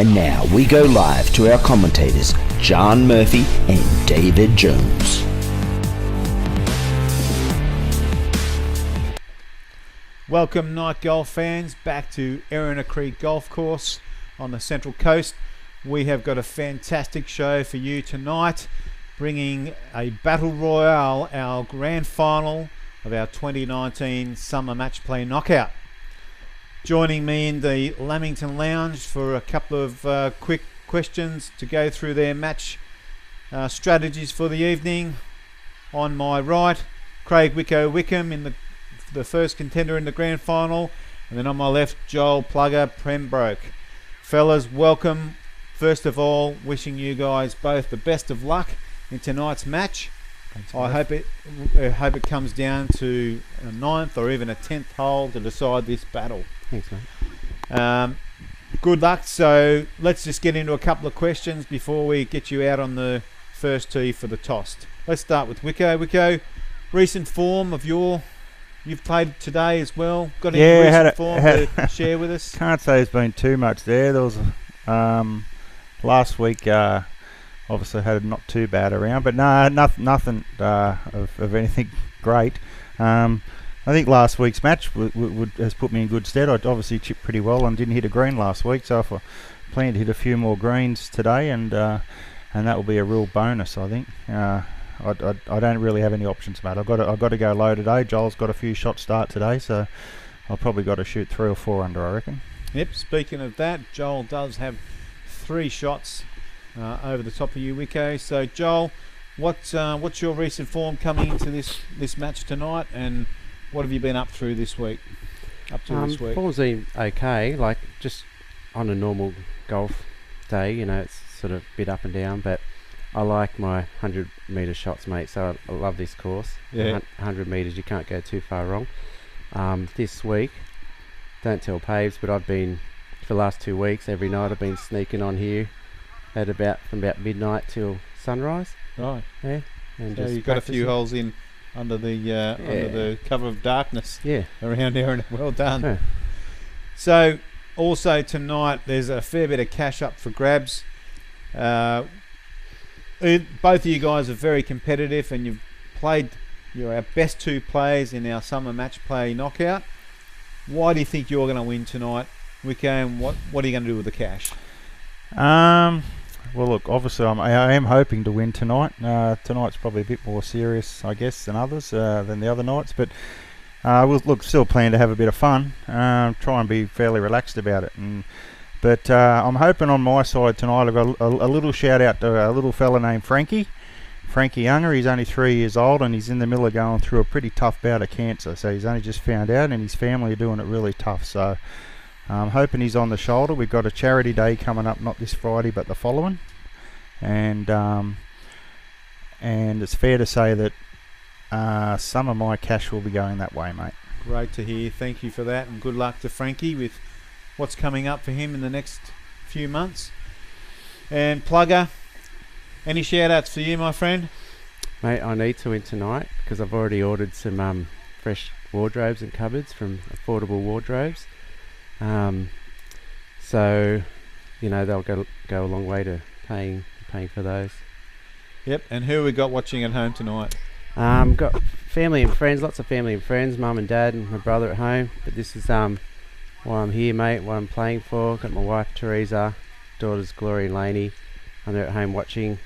And now we go live to our commentators, John Murphy and David Jones. Welcome, night golf fans, back to Erina Creek Golf Course on the Central Coast. We have got a fantastic show for you tonight, bringing a Battle Royale, our grand final of our 2019 Summer Matchplay Knockout. Joining me in the Lamington Lounge for a couple of quick questions to go through their match strategies for the evening. On my right, Craig Wickham in the first contender in the grand final, and then on my left, Joel Plugger Pembroke. Fellas, welcome. First of all, wishing you guys both the best of luck in tonight's match. I hope it comes down to a 9th or even a 10th hole to decide this battle. Thanks, mate. Good luck. So let's just get into a couple of questions before we get you out on the first tee for the toss. Let's start with Wicko. Wicko, recent form of you've played today as well. Got any recent form to share with us? Can't say there's been too much there. There was last week. Obviously had a not too bad around, but no, nothing of anything great. I think last week's match has put me in good stead. I obviously chipped pretty well and didn't hit a green last week, so if I plan to hit a few more greens today, and that will be a real bonus, I think. I don't really have any options, mate. I've got to go low today. Joel's got a few shots start today, so I've probably got to shoot 3 or 4 under, I reckon. Yep. Speaking of that, Joel does have 3 shots over the top of you, Wicko. So Joel, what's your recent form coming into this match tonight, and what have you been up to this week? Form's been okay, like just on a normal golf day. You know, it's sort of a bit up and down, but I like my 100-metre shots, mate. So I love this course. Yeah. 100 metres, you can't go too far wrong. This week, don't tell Paves, but I've been for the last 2 weeks every night. I've been sneaking on here at from about midnight till sunrise. Right. Yeah. And so just you've got a few holes in under the cover of darkness. Yeah. Around there, and well done. Yeah. So also tonight there's a fair bit of cash up for grabs. Both of you guys are very competitive, and you're our best 2 players in our summer match play knockout. Why do you think you're going to win tonight, Wicko, and what are you going to do with the cash? Well, look, obviously I am hoping to win tonight. Tonight's probably a bit more serious, I guess, than the other nights, but we'll still plan to have a bit of fun. Try and be fairly relaxed about it. But I'm hoping on my side tonight. I've got a little shout out to a little fella named Frankie Younger. He's only 3 years old, and he's in the middle of going through a pretty tough bout of cancer. So he's only just found out, and his family are doing it really tough. So I'm hoping he's on the shoulder. We've got a charity day coming up, not this Friday, but the following. And it's fair to say that some of my cash will be going that way, mate. Great to hear. Thank you for that, and good luck to Frankie with what's coming up for him in the next few months. And Plugger, any shout outs for you, my friend? Mate, I need to win tonight because I've already ordered some fresh wardrobes and cupboards from Affordable Wardrobes. So, you know, they'll go a long way to paying for those. Yep. And who we got watching at home tonight? Got family and friends, lots of family and friends, mum and dad and my brother at home. But this is why I'm here, mate, what I'm playing for. Got my wife Teresa, daughters Glory and Lainey, and they're at home watching.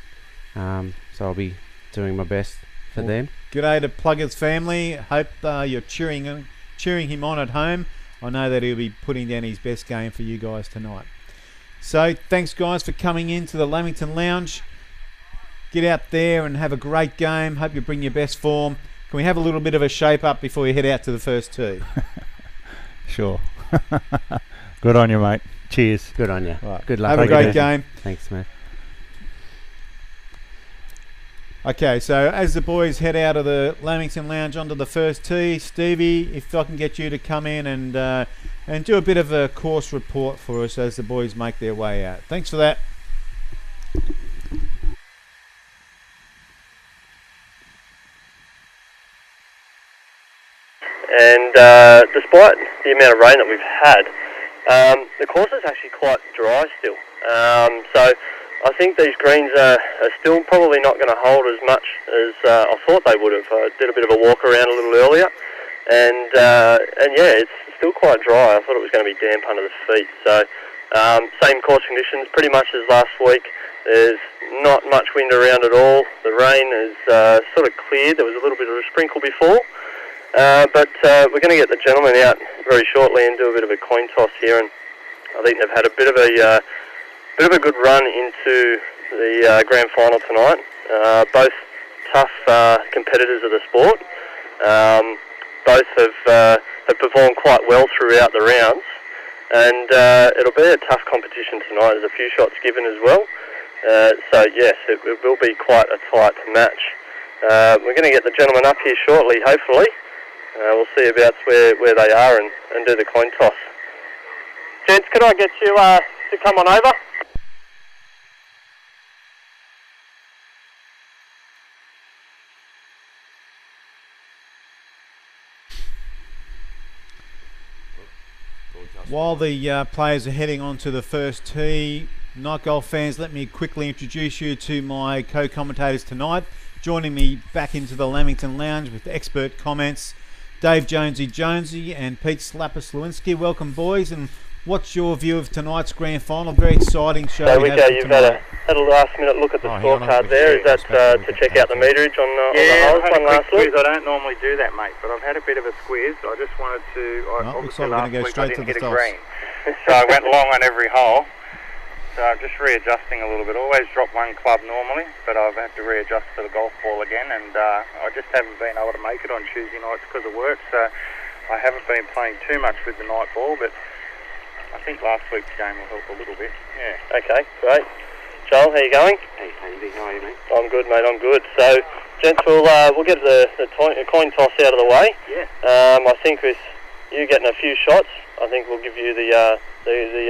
So I'll be doing my best for them. G'day to Plugger's family. Hope you're cheering him on at home. I know that he'll be putting down his best game for you guys tonight. So thanks guys for coming into the Lamington Lounge. Get out there and have a great game. Hope you bring your best form. Can we have a little bit of a shape up before you head out to the first tee? Sure. Good on you, mate. Cheers. Good on you. Right. Good luck. Have a great game. Thanks, mate. Okay, so as the boys head out of the Lamington Lounge onto the first tee, Stevie, if I can get you to come in and do a bit of a course report for us as the boys make their way out. Thanks for that. And despite the amount of rain that we've had, the course is actually quite dry still. So I think these greens are still probably not going to hold as much as I thought they would have. I did a bit of a walk around a little earlier, and yeah, it's still quite dry. I thought it was going to be damp under the feet. So same course conditions, pretty much as last week. There's not much wind around at all. The rain is sort of cleared. There was a little bit of a sprinkle before. But we're going to get the gentlemen out very shortly and do a bit of a coin toss here, and I think they've had a bit of a good run into the grand final tonight. Both tough competitors of the sport. Both have performed quite well throughout the rounds, and it'll be a tough competition tonight. There's a few shots given as well. So yes, it will be quite a tight match. We're going to get the gentlemen up here shortly, hopefully. We'll see about where they are and do the coin toss. Gents, could I get you to come on over? While the players are heading on to the first tee, Night Golf fans, let me quickly introduce you to my co-commentators tonight. Joining me back into the Lamington Lounge with expert comments, Dave Jonesy and Pete Sliwinski. Welcome, boys, and what's your view of tonight's grand final? Very exciting show. So, Wicko, you've had a last-minute look at the scorecard there. Is that to check out the meterage on the Holmes one last week? I don't normally do that, mate, but I've had a bit of a squeeze. I just wanted to... looks like we're going to go straight to the toss. So I went long on every hole. So I'm just readjusting a little bit. I always drop one club normally, but I've had to readjust to the golf ball again, and I just haven't been able to make it on Tuesday nights because of work, so I haven't been playing too much with the night ball, but I think last week's game will help a little bit. Yeah. Okay, great. Joel, how you going? Hey, Andy, how are you, mate? I'm good, mate, I'm good. So, gents, we'll get the coin toss out of the way. Yeah. I think with you getting a few shots, I think we'll give you the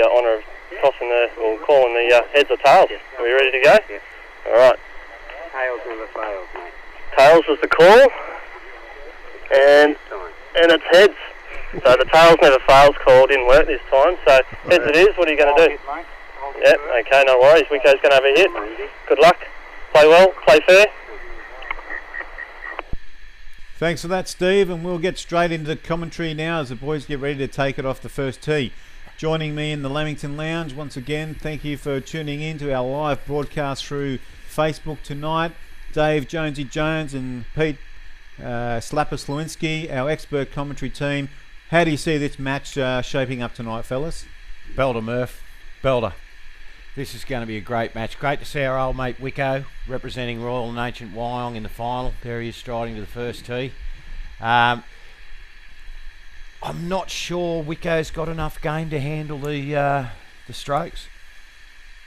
honour of tossing calling the heads or tails. Yes. Are we ready to go? Yes. All right. Tails never fails, mate. Tails was the call, and it's heads. So the tails never fails call didn't work this time. So heads it is. What are you going to do? Yep. Okay, no worries. Wicko's going to have a hit. Good luck. Play well. Play fair. Thanks for that, Steve, and we'll get straight into the commentary now as the boys get ready to take it off the first tee. Joining me in the Lamington Lounge once again, thank you for tuning in to our live broadcast through Facebook tonight. Dave Jonesy Jones and Pete Sliwinski, our expert commentary team. How do you see this match shaping up tonight, fellas? Belter, Murph. Belter. This is going to be a great match. Great to see our old mate Wicko representing Royal and Ancient Wyong in the final. There he is striding to the first tee. I'm not sure Wicko's got enough game to handle the strokes.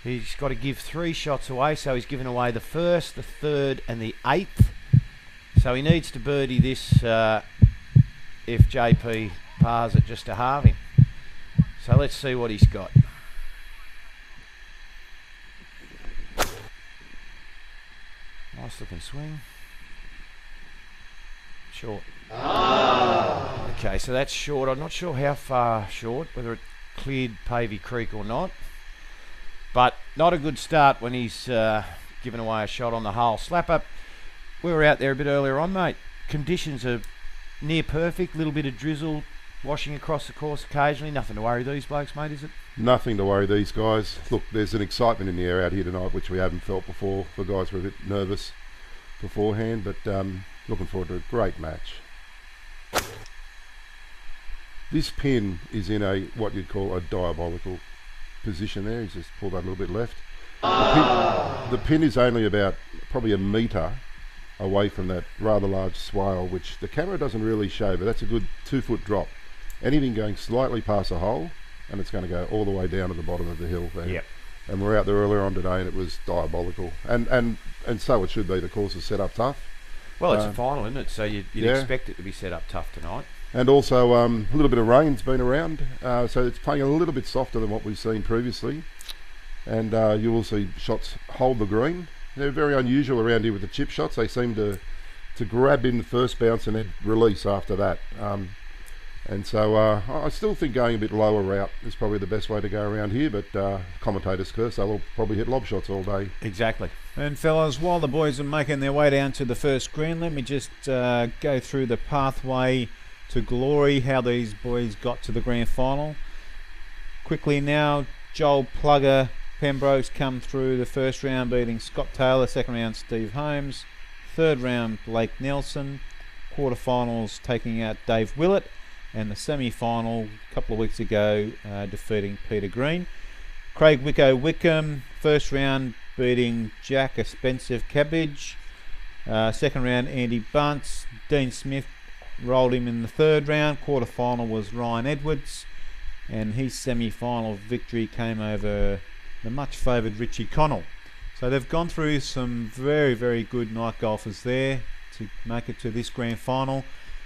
He's got to give 3 shots away, so he's given away the first, the third and the 8th. So he needs to birdie this if JP pars it just to halve him. So let's see what he's got. Nice looking swing. Short. Okay, so that's short. I'm not sure how far short, whether it cleared Pavey Creek or not. But not a good start when he's given away a shot on the hole. Slap up. We were out there a bit earlier on, mate. Conditions are near perfect. Little bit of drizzle washing across the course occasionally. Nothing to worry these blokes, mate, is it? Nothing to worry these guys. Look, there's an excitement in the air out here tonight which we haven't felt before. The guys were a bit nervous beforehand, but looking forward to a great match. This pin is in a what you'd call a diabolical position there. He's just pulled that a little bit left. The pin is only about probably a metre away from that rather large swale, which the camera doesn't really show, but that's a good 2-foot drop. Anything going slightly past a hole, and it's going to go all the way down to the bottom of the hill there. Yep. And we're out there earlier on today, and it was diabolical. And so it should be. The course is set up tough. Well, it's a final, isn't it? So you'd expect it to be set up tough tonight. And also a little bit of rain's been around, so it's playing a little bit softer than what we've seen previously. And you will see shots hold the green. They're very unusual around here with the chip shots. They seem to grab in the first bounce and then release after that. And so I still think going a bit lower route is probably the best way to go around here, but commentators curse, they'll probably hit lob shots all day. Exactly. And fellas, while the boys are making their way down to the first green, let me just go through the pathway to glory, how these boys got to the grand final. Quickly now, Joel Plugger Pembroke's come through the first round beating Scott Taylor, second round Steve Holmes, third round Blake Nelson, quarterfinals taking out Dave Willett, and the semi-final a couple of weeks ago defeating Peter Green. Craig Wickham, first round beating Jack Expensive Cabbage, second round Andy Bunce, Dean Smith rolled him in the third round, quarterfinal was Ryan Edwards, and his semi-final victory came over the much favoured Richie Connell. So they've gone through some very, very good night golfers there to make it to this grand final.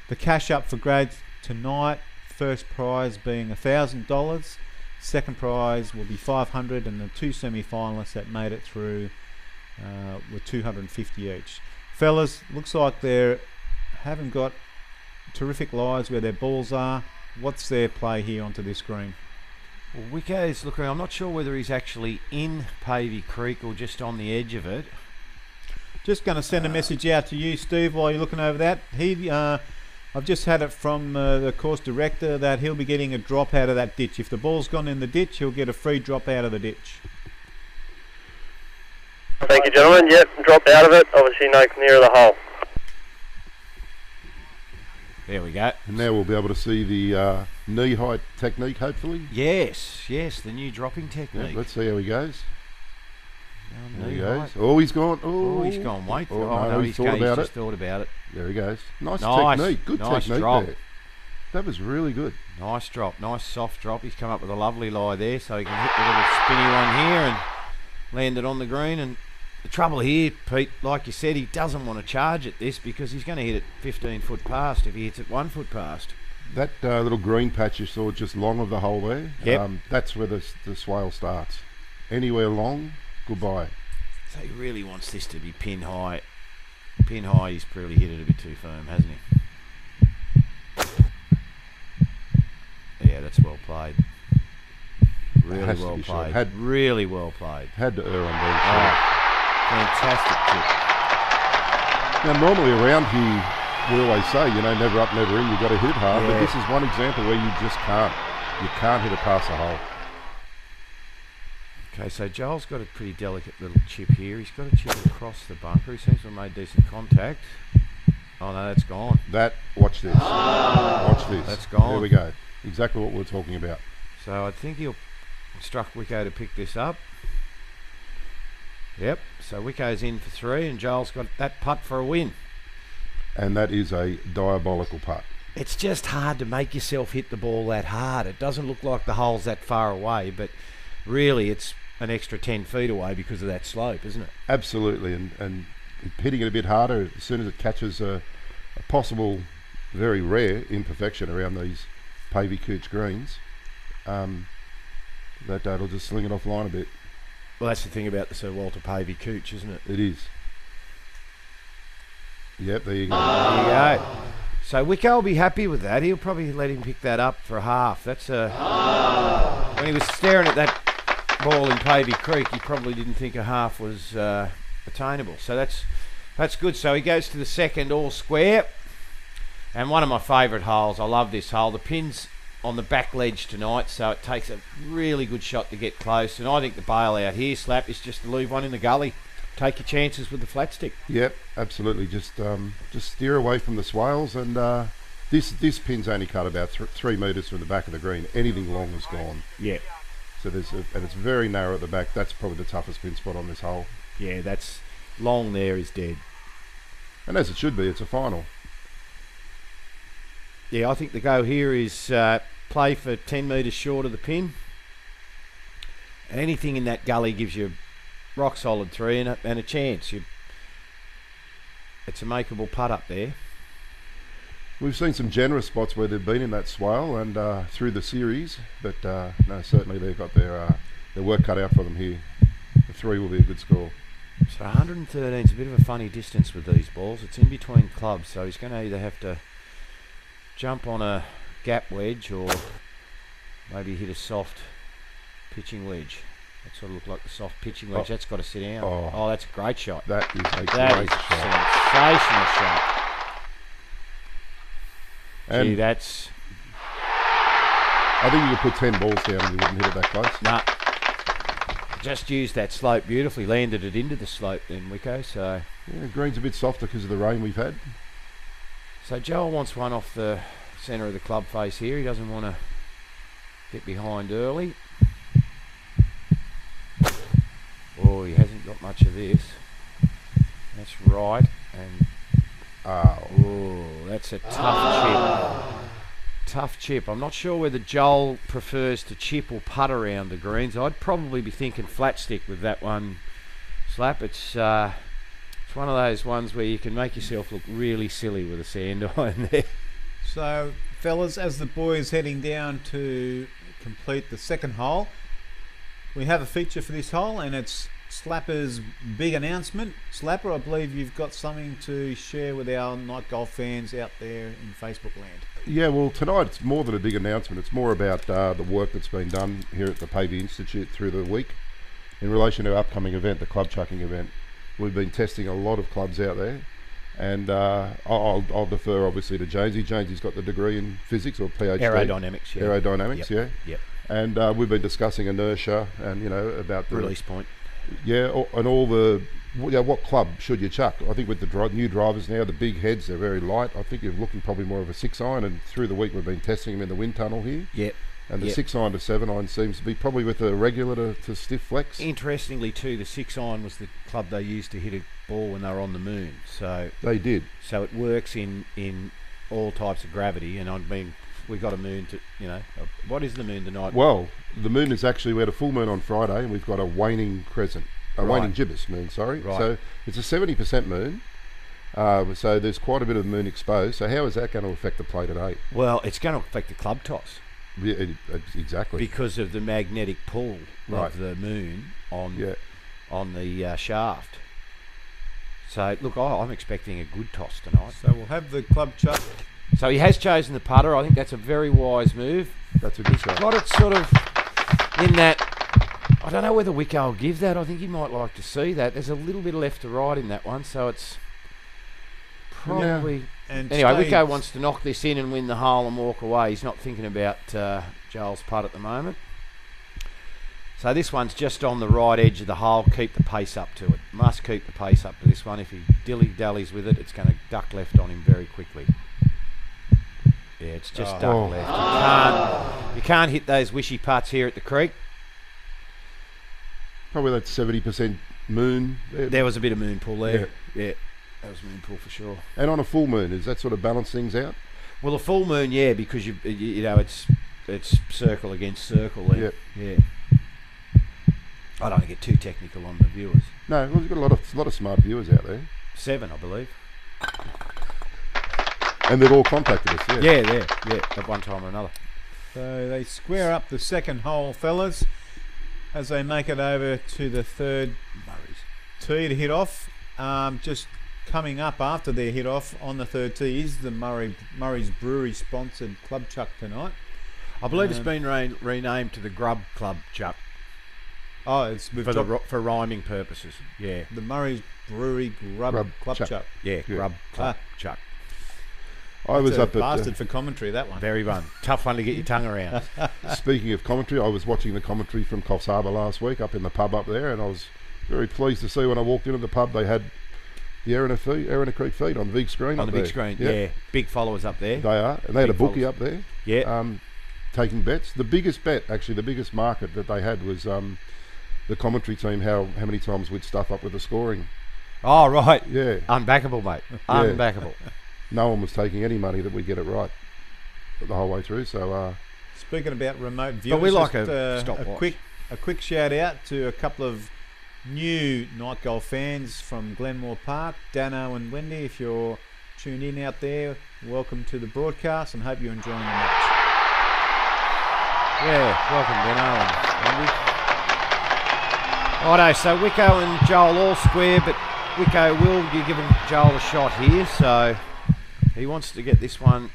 The cash up for grabs tonight, first prize being $1,000, second prize will be $500, and the two semi-finalists that made it through were $250 each. Fellas, looks like they haven't got terrific lies where their balls are. What's their play here onto this green? Well, Wicko's looking, I'm not sure whether he's actually in Pavey Creek or just on the edge of it. Just going to send a message out to you, Steve, while you're looking over that. I've just had it from the course director that he'll be getting a drop out of that ditch. If the ball's gone in the ditch, he'll get a free drop out of the ditch. Thank you, gentlemen. Yep, dropped out of it. Obviously no nearer the hole. There we go. And now we'll be able to see the knee height technique, hopefully. Yes, the new dropping technique. Yeah, let's see how he goes. There he Knee goes. height. Oh, he's gone. Oh, he's gone. Wait. Oh, Oh, no, no, he's he's thought about just it. thought about it. There he goes. Nice Nice, technique. Good nice technique drop. there. That was really good. Nice drop. Nice soft drop. He's come up with a lovely lie there, so he can hit the little spinny one here and land it on the green. And the trouble here, Pete, like you said, he doesn't want to charge at this because he's going to hit it 15 foot past if he hits it 1 foot past. That little green patch you saw just long of the hole there, Yep. that's where the swale starts. Anywhere long, goodbye. So he really wants this to be pin high. Pin high, he's probably hit it a bit too firm, hasn't he? Yeah, that's well played. Really Has to well be shot. played. Really well played. Had to err on being Oh, short. fantastic tip. Now, normally around here, we always say, never up, never in, you've got to hit it hard, Yeah. but this is one example where you just can't. You can't hit it past the hole. Okay, so Joel's got a pretty delicate little chip here. He's got a chip across the bunker. He seems to have made decent contact. Oh no, that's gone. Watch this. Watch this. That's gone. There we go. Exactly what we're talking about. So I think he'll instruct Wicko to pick this up. Yep, so Wicko's in for 3 and Joel's got that putt for a win. And that is a diabolical putt. It's just hard to make yourself hit the ball that hard. It doesn't look like the hole's that far away, but really it's an extra 10 feet away because of that slope, isn't it? Absolutely, and hitting it a bit harder as soon as it catches a possible, very rare imperfection around these Pavey Cooch greens, that'll just sling it offline a bit. Well, that's the thing about the Sir Walter Pavey Cooch, isn't it? It is. Yep, there you go. There you go. So Wicko will be happy with that. He'll probably let him pick that up for a half. That's when he was staring at that ball in Pavey Creek, he probably didn't think a half was attainable. So that's good. So he goes to the second all square. And one of my favourite holes, I love this hole. The pin's on the back ledge tonight, so it takes a really good shot to get close. And I think the bail out here, Slap, is just to leave one in the gully. Take your chances with the flat stick. Yep, absolutely. Just steer away from the swales, and this pin's only cut about 3 metres from the back of the green. Anything long is gone. Yeah. So and it's very narrow at the back. That's probably the toughest pin spot on this hole. Yeah, that's long there is dead. And as it should be, it's a final. Yeah, I think the go here is play for 10 metres short of the pin. And anything in that gully gives you a rock solid 3 and a chance. It's a makeable putt up there. We've seen some generous spots where they've been in that swale and through the series, but no, certainly they've got their work cut out for them here. The 3 will be a good score. So 113 is a bit of a funny distance with these balls. It's in between clubs, so he's going to either have to jump on a gap wedge or maybe hit a soft pitching wedge. That sort of looked like the soft pitching wedge. That's got to sit down. Oh, that's a great shot. That is a That great is a shot. sensational shot. And Gee, that's... I think you could put 10 balls down and you wouldn't hit it that close. Nah. Just used that slope beautifully. Landed it into the slope then, Wicko. So Yeah, green's a bit softer because of the rain we've had. Joel wants one off the centre of the club face here. He doesn't want to get behind early. Oh, he hasn't got much of this. That's right. And oh, that's a tough chip. Tough chip. I'm not sure whether Joel prefers to chip or putt around the greens. I'd probably be thinking flat stick with that one, Slap. It's one of those ones where you can make yourself look really silly with a sand iron there. So, fellas, as the boys heading down to complete the second hole, we have a feature for this hole, and it's Slapper's big announcement. Slapper, I believe you've got something to share with our night golf fans out there in Facebook land. Yeah, well, tonight it's more than a big announcement. It's more about the work that's been done here at the Pavey Institute through the week in relation to our upcoming event, the club chucking event. We've been testing a lot of clubs out there, and I'll defer obviously to Jonesy. Jonesy's got the degree in physics or PhD. Aerodynamics, yeah. Aerodynamics, Yep. yeah. Yep. And we've been discussing inertia and, about the Release point. Yeah, and all the what club should you chuck? I think with the new drivers now, the big heads, they're very light. I think you're looking probably more of a 6-iron, and through the week we've been testing them in the wind tunnel here. Yep. And the Yep. 6-iron to 7-iron seems to be probably with a regular to stiff flex. Interestingly too, the 6-iron was the club they used to hit a ball when they were on the moon. So They did. So it works in all types of gravity, and I mean, we got a moon to, what is the moon tonight? Well, the moon is actually, we had a full moon on Friday, and we've got a waning crescent. Waning gibbous moon, sorry. Right. So it's a 70% moon. So there's quite a bit of the moon exposed. So how is that going to affect the plate at 8? Well, it's going to affect the club toss Yeah, exactly. because of the magnetic pull Right. of the moon on the shaft. So look, I'm expecting a good toss tonight. So we'll have the club chuck. So he has chosen the putter. I think that's a very wise move. That's a good shot. Got it sort of in that. I don't know whether Wicko will give that. I think he might like to see that. There's a little bit of left to right in that one, so it's probably... And Anyway, stay- Wicko wants to knock this in and win the hole and walk away. He's not thinking about Joel's putt at the moment. So this one's just on the right edge of the hole. Keep the pace up to it. Must keep the pace up to this one. If he dilly-dallies with it, it's going to duck left on him very quickly. Yeah, it's just duck left. You can't hit those wishy putts here at the creek. Probably that 70% moon. There was a bit of moon pull there. Yeah, that was moon pull for sure. And on a full moon, does that sort of balance things out? Well, a full moon, yeah, because it's circle against circle. Then. Yeah. I don't want to get too technical on the viewers. No, well, we've got a lot of smart viewers out there. 7, I believe. And they've all contacted us, yeah. Yeah, at one time or another. So they square up the second hole, fellas, as they make it over to the third tee to hit off. Just coming up after their hit off on the third tee is the Murray's Brewery sponsored club chuck tonight. I believe it's been renamed to the Grub Club Chuck. Oh, it's For rhyming purposes. Yeah. the Murray's Brewery Grub Club Chuck. chuck. Yeah, Grub Club Chuck. I was It's a up at... bastard for commentary, that one. Very fun. Tough one to get your tongue around. Speaking of commentary, I was watching the commentary from Coffs Harbour last week up in the pub up there, and I was very pleased to see when I walked into the pub they had the Erina Creek feed on the big screen. On up the big there. screen, Yep. yeah. Big followers up there. They are, and they had a Big bookie followers. up there. Yeah. Taking bets. The biggest bet, actually, the biggest market that they had was the commentary team. How many times we'd stuff up with the scoring. Oh, right. Yeah. Unbackable, mate. Unbackable. No one was taking any money that we get it right the whole way through. So Speaking about remote viewers, But we like just, a stopwatch. a quick shout out to a couple of new night golf fans from Glenmore Park, Dano and Wendy. If you're tuned in out there, welcome to the broadcast and hope you're enjoying the match. Yeah, welcome, Dano and Wendy. Righto, so Wicko and Joel all square, but Wicko will be giving Joel a shot here, so he wants to get this one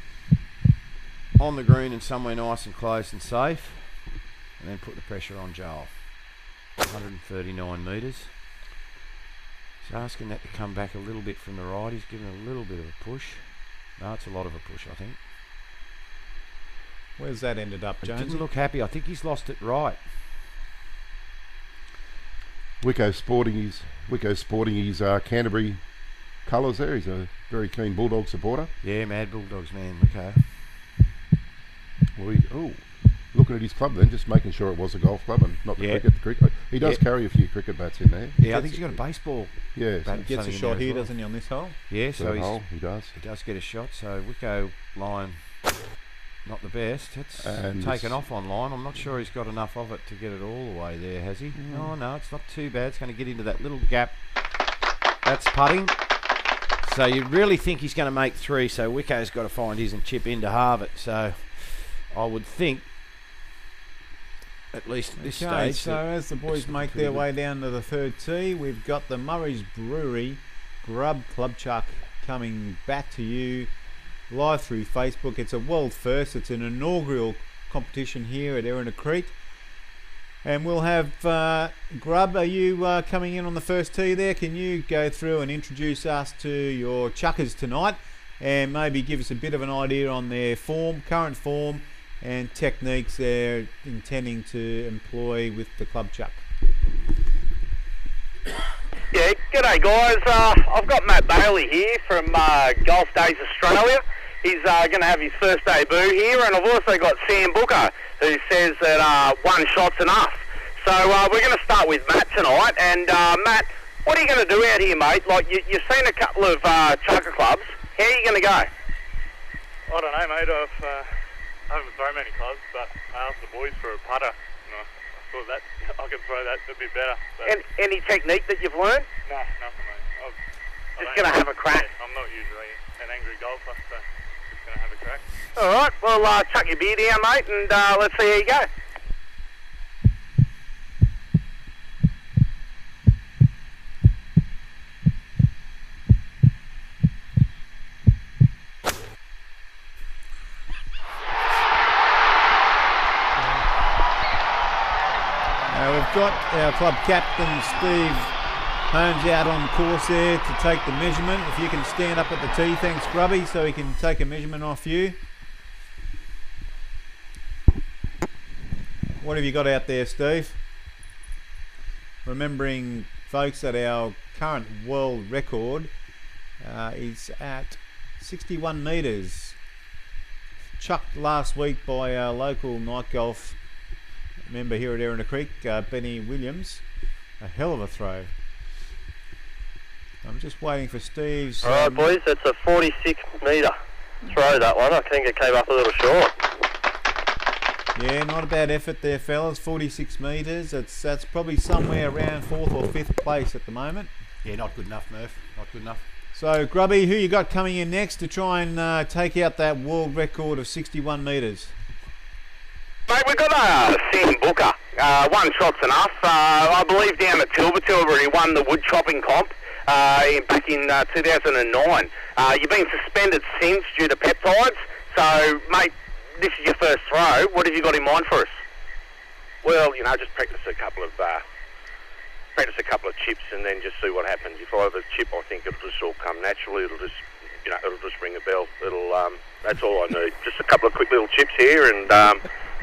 on the green and somewhere nice and close and safe, and then put the pressure on Joel. 139 metres. He's asking that to come back a little bit from the right. He's giving a little bit of a push. No, it's a lot of a push, I think. Where's that ended up, It Jones? didn't look happy. I think he's lost it right. Wickham sporting his Canterbury colours there. He's a very keen Bulldog supporter. Yeah, Mad Bulldogs, man. Okay. Well, looking at his club then, just making sure it was a golf club and not the Yeah. cricket. He does Yeah. carry a few cricket bats in there. Yeah, I think he's got a baseball. Yeah, bat He gets a something in shot there as here, well. doesn't he, on this hole? Yeah, so so he does. he does get a shot. So Wicko line, not the best. It's And taken this- off on line. I'm not sure he's got enough of it to get it all the way there, has he? Oh no, it's not too bad. It's going to get into that little gap. That's putting. So you really think he's going to make three. So Wicko's got to find his and chip in to halve it. So I would think, at least at this Okay, stage. so as the boys make their way down to the third tee, we've got the Murray's Brewery Grub Club Chuck coming back to you live through Facebook. It's a world first. It's an inaugural competition here at Erina Creek. And we'll have Grub, are you coming in on the first tee there? Can you go through and introduce us to your chuckers tonight and maybe give us a bit of an idea on their form, current form, and techniques they're intending to employ with the club chuck? Yeah, g'day guys. I've got Matt Bailey here from Golf Days Australia. He's going to have his first debut here, and I've also got Sam Booker, who says that one shot's enough. So we're going to start with Matt tonight. And Matt, what are you going to do out here, mate? Like you've seen a couple of chucker clubs. How are you going to go? I don't know, mate. I haven't thrown many clubs, but I asked the boys for a putter. And I thought that I could throw that a bit better. But Any technique that you've learned? no, nothing, mate. Just going to have a crack. Yeah, I'm not usually an angry golfer, so just going to have a crack. All right, well, chuck your beer down, mate, and let's see how you go. Now we've got our club captain Steve Holmes out on the course there to take the measurement. If you can stand up at the tee, thanks Grubby, so he can take a measurement off you. What have you got out there, Steve? Remembering, folks, that our current world record is at 61 metres. Chucked last week by our local night golf member here at Erina Creek, Benny Williams. A hell of a throw. I'm just waiting for Steve's... All right, boys, that's a 46 metre throw, that one. I think it came up a little short. Yeah, not a bad effort there, fellas. 46 metres. That's probably somewhere around 4th or 5th place at the moment. Yeah, not good enough, Murph. Not good enough. So, Grubby, who you got coming in next to try and take out that world record of 61 metres? Mate, we've got Sam Booker. One shot's enough. I believe down at Tilba he won the wood chopping comp back in 2009. You've been suspended since due to peptides. So, mate, this is your first throw. What have you got in mind for us? Well, you know, just practice a couple of chips and then just see what happens. If I have a chip, I think it'll just all come naturally. It'll just ring a bell. That's all I need. Just a couple of quick little chips here, and I'm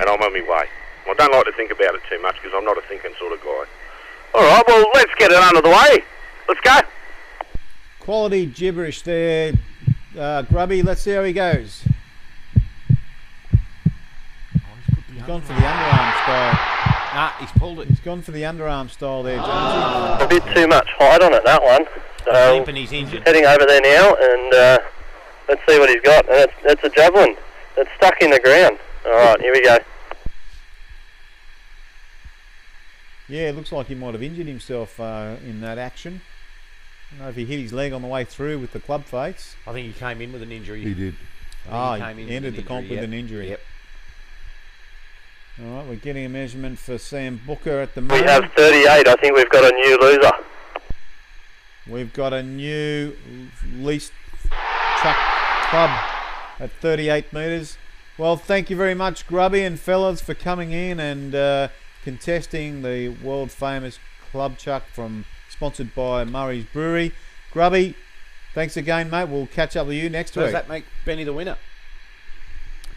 on my way. I don't like to think about it too much because I'm not a thinking sort of guy. All right, well, let's get it under the way. Let's go. Quality gibberish there, Grubby. Let's see how he goes. He's gone for the underarm style. Nah, he's pulled it. He's gone for the underarm style there, Jonesy. A bit too much height on it, that one. So Limp and he's injured. heading over there now, and let's see what he's got. And it's a javelin. It's stuck in the ground. All right, here we go. Yeah, it looks like he might have injured himself in that action. I don't know if he hit his leg on the way through with the club face. I think he came in with an injury. He did. I think He entered the comp with an injury. Yep. All right, we're getting a measurement for Sam Booker at the We moment. have 38. I think we've got a new loser. We've got a new least truck club at 38 metres. Well, thank you very much, Grubby and fellas, for coming in and contesting the world famous club chuck sponsored by Murray's Brewery. Grubby, thanks again, mate. We'll catch up with you next week. Does that make Benny the winner?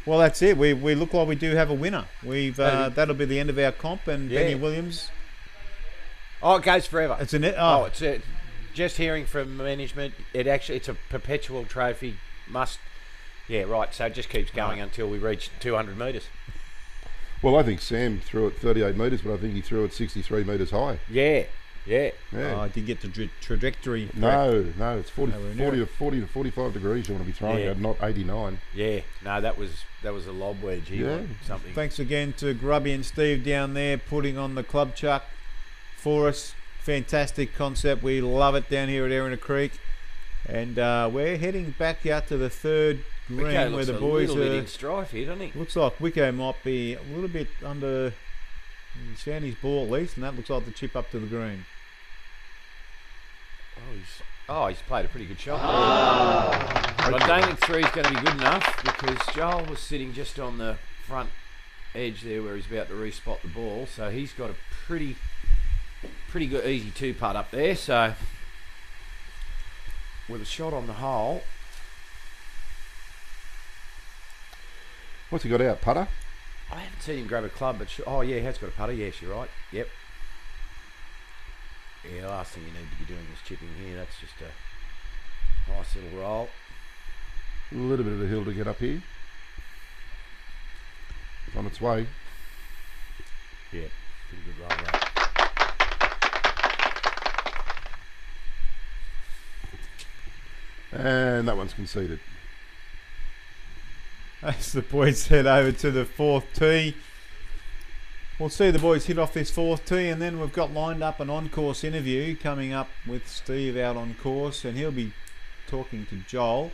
Well, that's it. We look like we do have a winner. That'll be the end of our comp, and Benny Williams. Oh, it goes forever. It's just hearing from management. It's a perpetual trophy. Yeah, right. So it just keeps going until we reach 200 metres. Well, I think Sam threw it 38 metres, but I think he threw it 63 metres high. Yeah. I did get the trajectory. No, it's 40 to 45 degrees you want to be throwing at, not 89. Yeah, no, that was a lob wedge. Something. Thanks again to Grubby and Steve down there putting on the club chuck for us. Fantastic concept. We love it down here at Erina Creek. And we're heading back out to the third green where the boys are. A little bit in strife here, doesn't he? Looks like Wickham might be a little bit under Sandy's ball at least, and that looks like the chip up to the green. He's played a pretty good shot there. But I don't think 3 is going to be good enough because Joel was sitting just on the front edge there where he's about to respot the ball, so he's got a pretty good easy 2-putt up there. So with a shot on the hole. What's he got out? Putter? I haven't seen him grab a club, but he has got a putter. Yes, you're right. Yep. Yeah, the last thing you need to be doing is chipping here. That's just a nice little roll. A little bit of a hill to get up here. It's on its way. Yeah, pretty good roll there. And that one's conceded. As the boys head over to the 4th tee. We'll see the boys hit off this 4th tee, and then we've got lined up an on-course interview coming up with Steve out on course, and he'll be talking to Joel,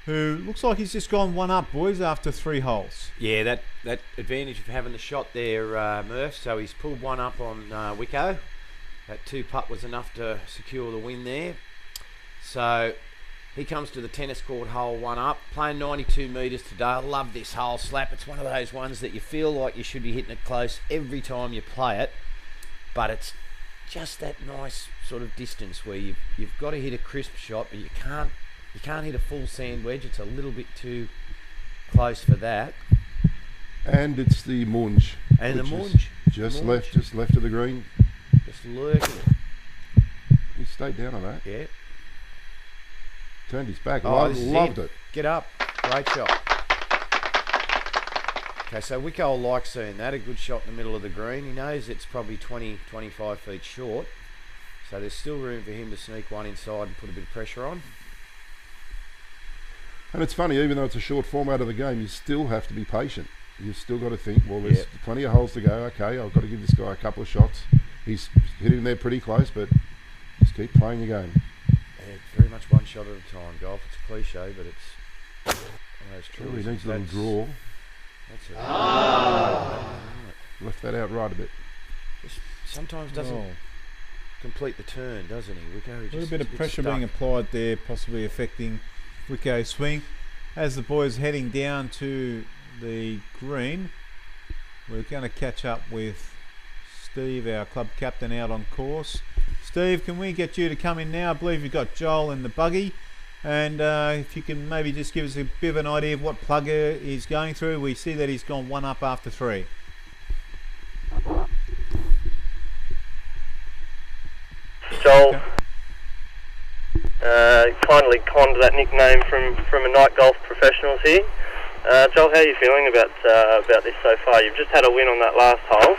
who looks like he's just gone 1 up, boys, after 3 holes. Yeah, that advantage of having the shot there, Murph. So he's pulled 1 up on Wicko. That 2-putt was enough to secure the win there. So he comes to the tennis court hole 1 up, playing 92 metres today. I love this hole slap. It's one of those ones that you feel like you should be hitting it close every time you play it, but it's just that nice sort of distance where you've got to hit a crisp shot, but you can't hit a full sand wedge. It's a little bit too close for that. And it's the Munge. And the Munge. Just left of the green. Just lurking it. He stayed down on that. Yeah. Turned his back. Loved it. Get up. Great shot. Okay, so Wicko will like seeing that. A good shot in the middle of the green. He knows it's probably 20, 25 feet short. So there's still room for him to sneak one inside and put a bit of pressure on. And it's funny, even though it's a short format of the game, you still have to be patient. You've still got to think, well, there's plenty of holes to go. Okay, I've got to give this guy a couple of shots. He's hitting there pretty close, but just keep playing your game. Yeah, very much one shot at a time, golf. It's a cliche, but it's one of those truths. He needs a little draw. That's it. Left that out right a bit. Just sometimes doesn't complete the turn, doesn't he? Wicko A little bit of pressure being applied there, possibly affecting Wicko's swing. As the boys heading down to the green, we're going to catch up with Steve, our club captain, out on course. Steve, can we get you to come in now? I believe you've got Joel in the buggy, and if you can maybe just give us a bit of an idea of what plugger he's going through. We see that he's gone 1 up after 3. Joel kindly conned that nickname from a Night Golf Professionals here. Joel, how are you feeling about this so far? You've just had a win on that last hole,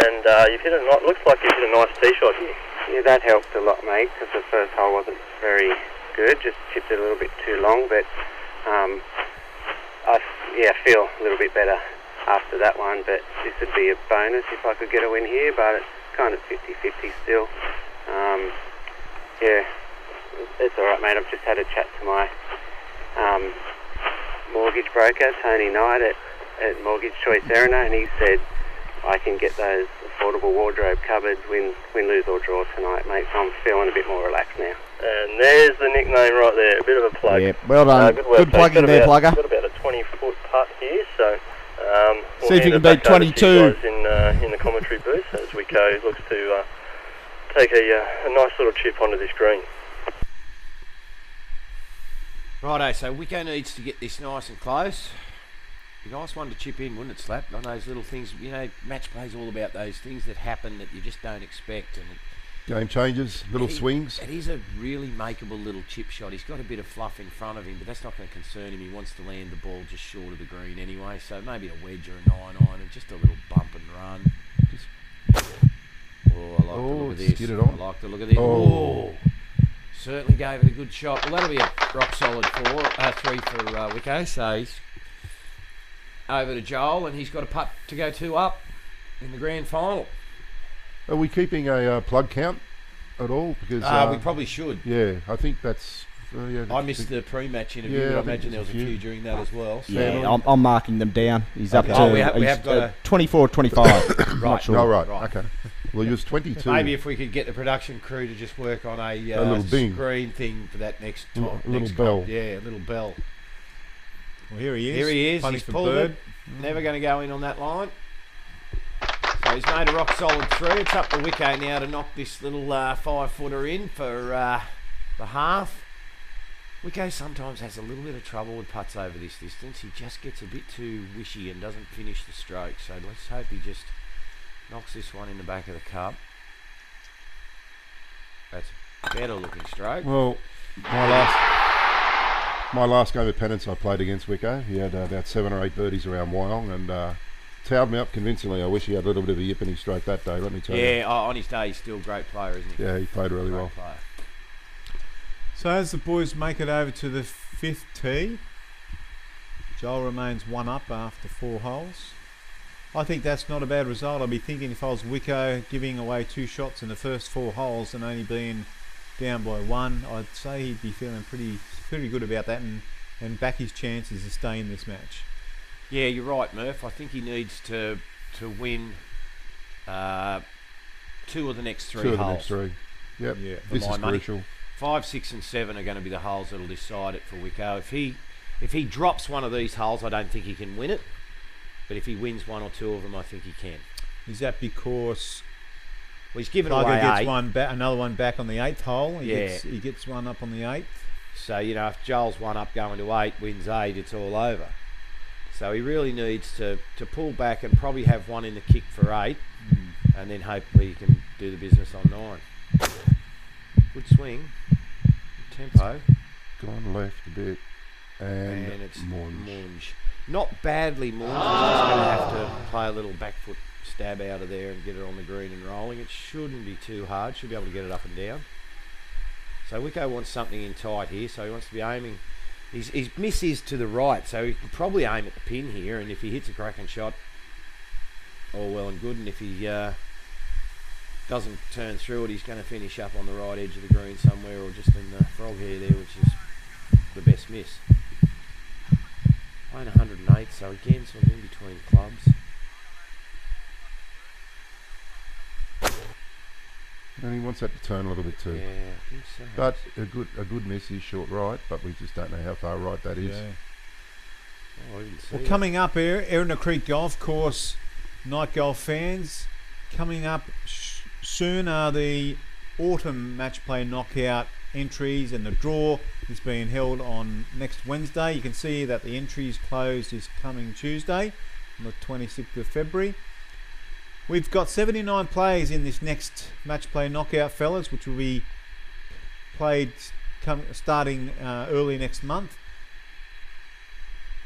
and you've hit looks like you've hit a nice tee shot here. Yeah, that helped a lot, mate, because the first hole wasn't very good, just chipped it a little bit too long, but I feel a little bit better after that one, but this would be a bonus if I could get a win here, but it's kind of 50-50 still. Yeah, it's alright, mate. I've just had a chat to my mortgage broker, Tony Knight, at Mortgage Choice Erina, and he said I can get those affordable wardrobe covered, win, lose or draw tonight, mate, so I'm feeling a bit more relaxed now. And there's the nickname right there, a bit of a plug. Yeah, well done. Good work. Good plugging there, plugger. Got about a 20-foot putt here. So we'll See if you hand can it beat back over to you 22. guys in the commentary booth as Wickham looks to take a nice little chip onto this green. Righto, so Wickham needs to get this nice and close. Be a nice one to chip in, wouldn't it, Slap? On those little things, you know, match play's all about those things that happen that you just don't expect. And Game changes, little swings. It is a really makeable little chip shot. He's got a bit of fluff in front of him, but that's not going to concern him. He wants to land the ball just short of the green anyway, so maybe a wedge or a 9-iron and just a little bump and run. Oh, I like the look of this. Get it on. I like the look of this. Oh. Certainly gave it a good shot. Well, that'll be a rock solid 3 for Wickham. So he's over to Joel, and he's got a putt to go 2 up in the grand final. Are we keeping a plug count at all? Because we probably should. Yeah, I think that's. I missed the pre-match interview, but I imagine there was a few during that as well. So. Yeah, I'm marking them down. He's up to we have got 24 25. Right. Sure. Oh, right. Okay. Well, he was 22. Maybe if we could get the production crew to just work on a little bing. screen thing for that next little bell. Yeah, a little bell. Well, here he is. Here he is. Punting He's for pulled bird. it. Never going to go in on that line. So he's made a rock solid 3. It's up to Wickham now to knock this little 5-footer in for the half. Wickham sometimes has a little bit of trouble with putts over this distance. He just gets a bit too wishy and doesn't finish the stroke. So let's hope he just knocks this one in the back of the cup. That's a better looking stroke. Well, my last game of penance I played against Wickham, he had about 7 or 8 birdies around Wyong and towed me up convincingly. I wish he had a little bit of a yip in his stroke that day, let me tell you. Yeah, on his day he's still a great player, isn't he? Yeah, he played really well. Player. So as the boys make it over to the 5th tee, Joel remains 1 up after 4 holes. I think that's not a bad result. I'd be thinking if I was Wicko giving away 2 shots in the first 4 holes and only being down by 1, I'd say he'd be feeling pretty good about that and back his chances to stay in this match. Yeah, you're right, Murph. I think he needs to win 2 of the next 3 holes. 2 of the next 3. Yep. Yeah. This is money. crucial. 5, 6 and 7 are going to be the holes that'll decide it for Wicko. If he drops one of these holes, I don't think he can win it. But if he wins 1 or 2 of them, I think he can. Is that because well, he's given Tiger away gets 8. another one back on the 8th hole? He gets one up on the 8th. So, you know, if Joel's 1 up going to 8, wins 8, it's all over. So he really needs to pull back and probably have one in the kick for 8. And then hopefully he can do the business on 9. Good swing. Tempo. Gone left a bit. And it's Munge. Not badly Munge. He's just going to have to play a little back foot stab out of there and get it on the green and rolling. It shouldn't be too hard. Should be able to get it up and down. So Wicko wants something in tight here. So he wants to be aiming. His miss is to the right. So he can probably aim at the pin here. And if he hits a cracking shot, all well and good. And if he doesn't turn through it, he's going to finish up on the right edge of the green somewhere or just in the frog hair there, which is the best miss. Playing 108, so again sort of in between clubs. And he wants that to turn a little bit too. Yeah, I think so. But a good miss is short right, but we just don't know how far right that is. Yeah. Oh, I didn't see Well, that. coming up here, Erina Creek Golf Course, night golf fans, coming up soon are the autumn match play knockout entries, and the draw is being held on next Wednesday. You can see that the entries closed this coming Tuesday on the 26th of February. We've got 79 players in this next match play knockout, fellas, which will be played starting early next month.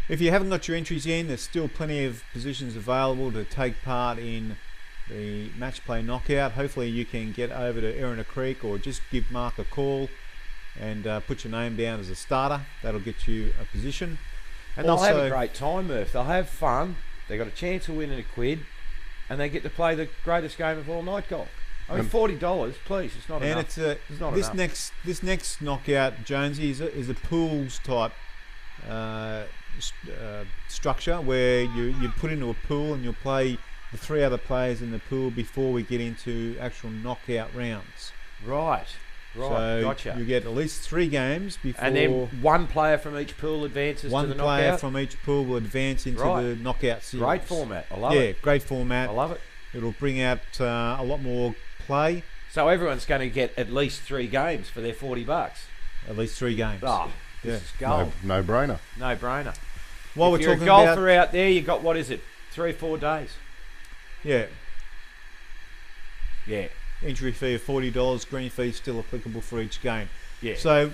If you haven't got your entries in, there's still plenty of positions available to take part in the match play knockout. Hopefully you can get over to Erina Creek or just give Mark a call and put your name down as a starter. That'll get you a position. And they'll have a great time, Murph. They'll have fun. They've got a chance of winning £1, and they get to play the greatest game of all, night golf. I mean, $40, please. It's not enough. And it's not this enough. This next knockout, Jonesy, is a pools type structure where you put into a pool and you'll play the 3 other players in the pool before we get into actual knockout rounds. Right. Right, so gotcha. you get at least 3 games before. And then one player from each pool advances to the knockout? One player from each pool will advance into the knockout series. Great format. I love it. Yeah, great format. I love it. It'll bring out a lot more play. So everyone's going to get at least 3 games for their $40. At least 3 games. Oh, this is gold. No brainer. No brainer. While If we're you're talking a golfer about, out there, you got, what is it, 3 or 4 days? Yeah. Yeah. Entry fee of $40, green fee still applicable for each game. Yeah. So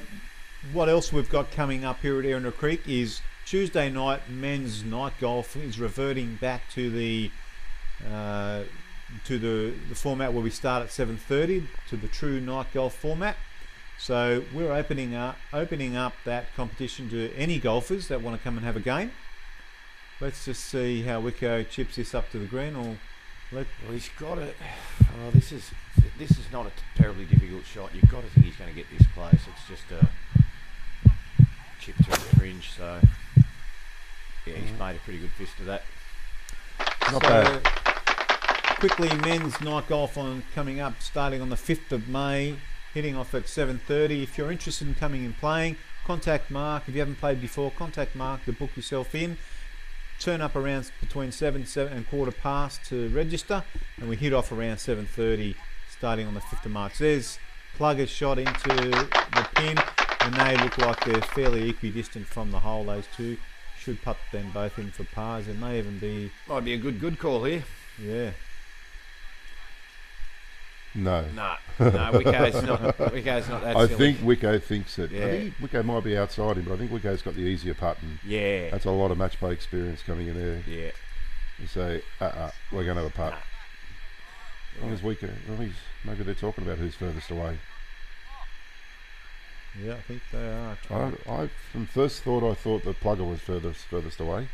what else we've got coming up here at Erina Creek is Tuesday night men's night golf is reverting back to the format where we start at 7:30 to the true night golf format. So we're opening up that competition to any golfers that want to come and have a game. Let's just see how Wicko chips this up to the green. Well, he's got it. Oh, this is not a terribly difficult shot. You've got to think he's going to get this close. It's just a chip to the fringe. So yeah, he's made a pretty good fist of that. Not bad. Quickly, men's night golf coming up, starting on the 5th of May, hitting off at 7:30. If you're interested in coming and playing, contact Mark. If you haven't played before, contact Mark to book yourself in. Turn up around between 7 and quarter past to register, and we hit off around 7:30, starting on the 5th of March. There's Plugger's shot into the pin, and they look like they're fairly equidistant from the hole. Those two should putt them both in for pars. It may even be... Might be a good call here. Yeah. No. No, Wicko's not that silly. I think Wicko thinks that. Yeah. I think Wicko might be outside him, but I think Wicko's got the easier putt. And yeah. that's a lot of match play experience coming in there. Yeah. You say, we're going to have a putt. As long as Wicko, maybe they're talking about who's furthest away. Yeah, I think they are. I from first thought, I thought the Plugger was furthest away.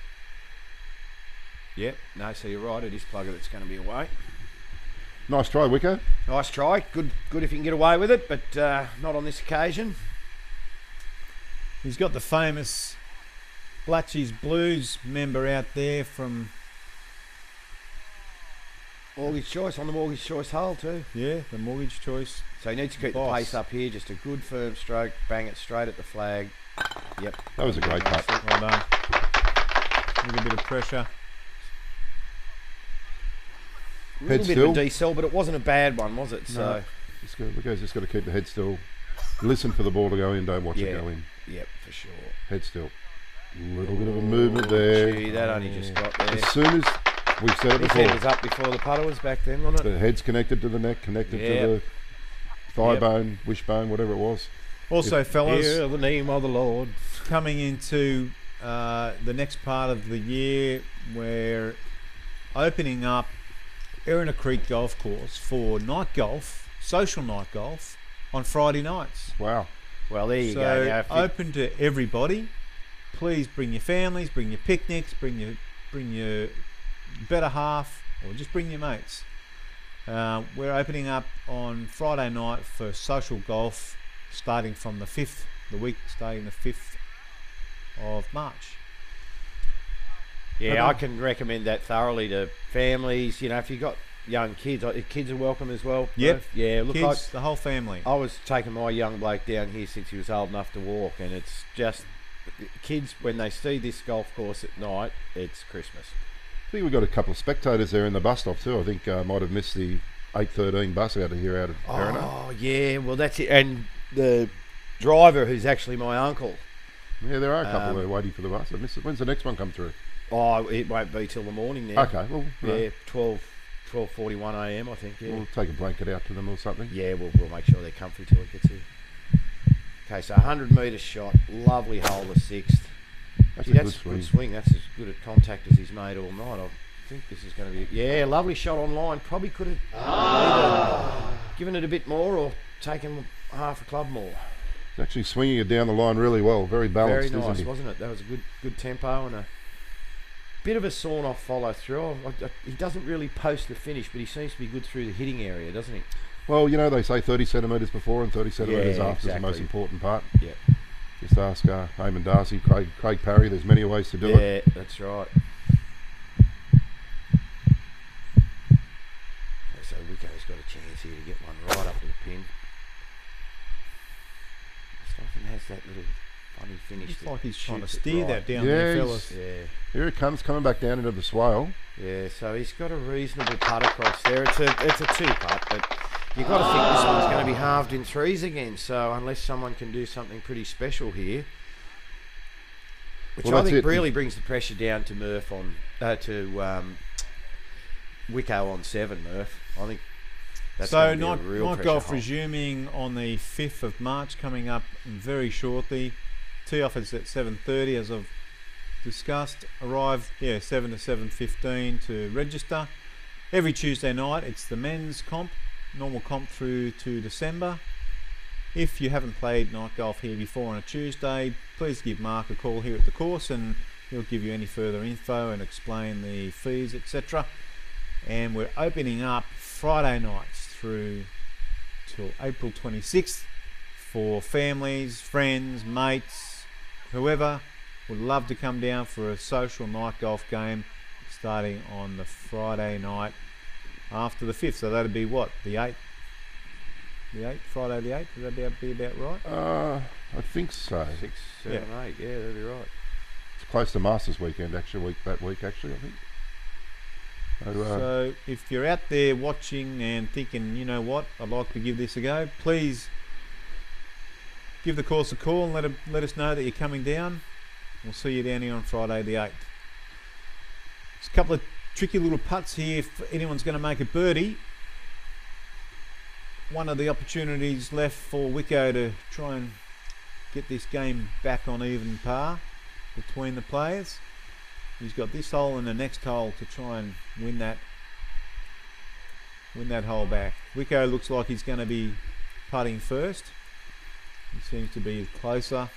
Yep. No, so you're right. It is Plugger that's going to be away. Nice try, Wicko. Nice try. Good if you can get away with it, but not on this occasion. He's got the famous Blatchy's Blues member out there from Mortgage Choice on the Mortgage Choice hole too. Yeah, the Mortgage Choice. So he needs to keep the pace up here. Just a good firm stroke. Bang it straight at the flag. Yep. That was a great putt. Well done. A little bit of pressure. A little bit of a decel, but it wasn't a bad one, was it? So Wicko's just got to keep the head still. Listen for the ball to go in. Don't watch it go in. Yep, for sure. Head still. A little bit of a movement there. Gee, that only just got there. As soon as we've said it His before. head was up before the putter was back then, wasn't it? The head's connected to the neck, connected to the thigh bone, wishbone, whatever it was. Also, fellas, hear the name of the Lord. Coming into the next part of the year, we're opening up Erina Creek Golf Course for night golf, social night golf, on Friday nights. Wow. Well, there you So go. Now, open to everybody. Please bring your families, bring your picnics, bring your better half, or just bring your mates. We're opening up on Friday night for social golf, starting from the 5th, the week starting the 5th of March. Yeah, I can recommend that thoroughly to families. You know, if you've got young kids, kids are welcome as well. Yep. Yeah, look, kids, the whole family. I was taking my young bloke down here since he was old enough to walk, and it's just kids, when they see this golf course at night, it's Christmas. I think we've got a couple of spectators there in the bus stop too. I think might have missed the 8:13 bus out of here out of Erina. Oh, yeah, well, that's it. And the driver, who's actually my uncle. Yeah, there are a couple there waiting for the bus. I missed it. When's the next one come through? Oh, it won't be till the morning now. Okay, well, yeah, 12:41 a.m. I think. Yeah, we'll take a blanket out to them or something. Yeah, we'll make sure they're comfy till it gets here. Okay, so 100-metre shot, lovely hole, the 6th. That's a good swing. That's as good a contact as he's made all night. I think this is going to be lovely shot on line. Probably could have either given it a bit more or taken half a club more. He's actually swinging it down the line really well. Very balanced, Very nice, isn't he? wasn't it? That was a good tempo and a bit of a sawn-off follow-through. He doesn't really post the finish, but he seems to be good through the hitting area, doesn't he? Well, you know, they say 30 centimetres before and 30 centimetres after is the most important part. Yeah. Just ask Eamon Darcy, Craig Parry. There's many ways to do it. Yeah, that's right. Okay, so Wicko's got a chance here to get one right up to the pin. that little funny finish. Looks that like he's trying to shoots it steer right. that down Yeah, there, he's- fellas. Yeah. Here it comes, coming back down into the swale. Yeah, so he's got a reasonable putt across there. It's a two putt, but you've got to think this one's going to be halved in threes again. So unless someone can do something pretty special here, which Well, I that's think it. really brings the pressure down to Murph on Wicko on 7. Murph, I think that's So going to be a night real pressure golf hole. resuming on the 5th of March, coming up very shortly. Tee off is at 7:30, as I've discussed. Arrive 7 to 7:15 to register. Every Tuesday night it's the men's comp, normal comp through to December. If you haven't played night golf here before on a Tuesday, please give Mark a call here at the course and he'll give you any further info and explain the fees, etc. And we're opening up Friday nights through till April 26th for families, friends, mates, whoever would love to come down for a social night golf game starting on the Friday night after the 5th. So that'd be what, the 8th? The 8th, Friday the 8th, would that be about right? I think so. 6, 7, 8. Yeah, that'd be right. It's close to Masters weekend, actually, that week, I think. So if you're out there watching and thinking, you know what, I'd like to give this a go, please give the course a call and let us know that you're coming down. We'll see you down here on Friday the 8th. There's a couple of tricky little putts here if anyone's going to make a birdie. One of the opportunities left for Wicko to try and get this game back on even par between the players. He's got this hole and the next hole to try and win that hole back. Wicko looks like he's going to be putting first. He seems to be closer.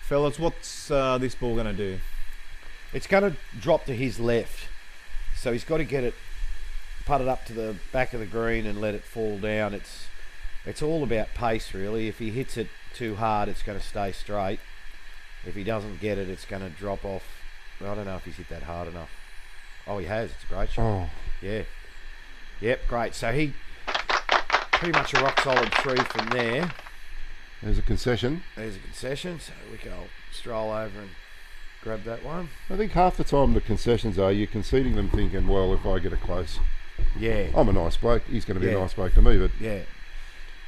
Fellas, what's this ball going to do? It's going to drop to his left, so he's got to get it putted up to the back of the green and let it fall down. It's all about pace, really. If he hits it too hard, it's going to stay straight. If he doesn't get it, it's going to drop off. I don't know if he's hit that hard enough. Oh, he has. It's a great shot. Oh. Yeah. Yep, great. So he pretty much a rock solid 3 from there. There's a concession. There's a concession, so we can stroll over and grab that one. I think half the time the concessions are you're conceding them thinking, well, if I get it close, Yeah. I'm a nice bloke. He's going to be Yeah. a nice bloke to me, but Yeah.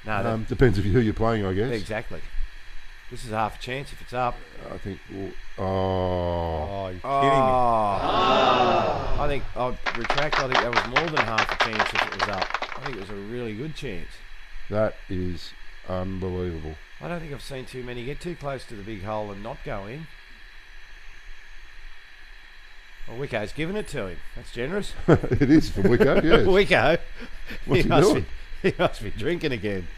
No, depends who you're playing, I guess. exactly. This is half a chance if it's up. I think. Oh, you're kidding me. I think I'll retract. I think that was more than half a chance if it was up. I think it was a really good chance. That is unbelievable. I don't think I've seen too many get too close to the big hole and not go in. Well, Wicko's given it to him. That's generous. It is for Wicko, yes. Wicko. What's he doing? He must be drinking again.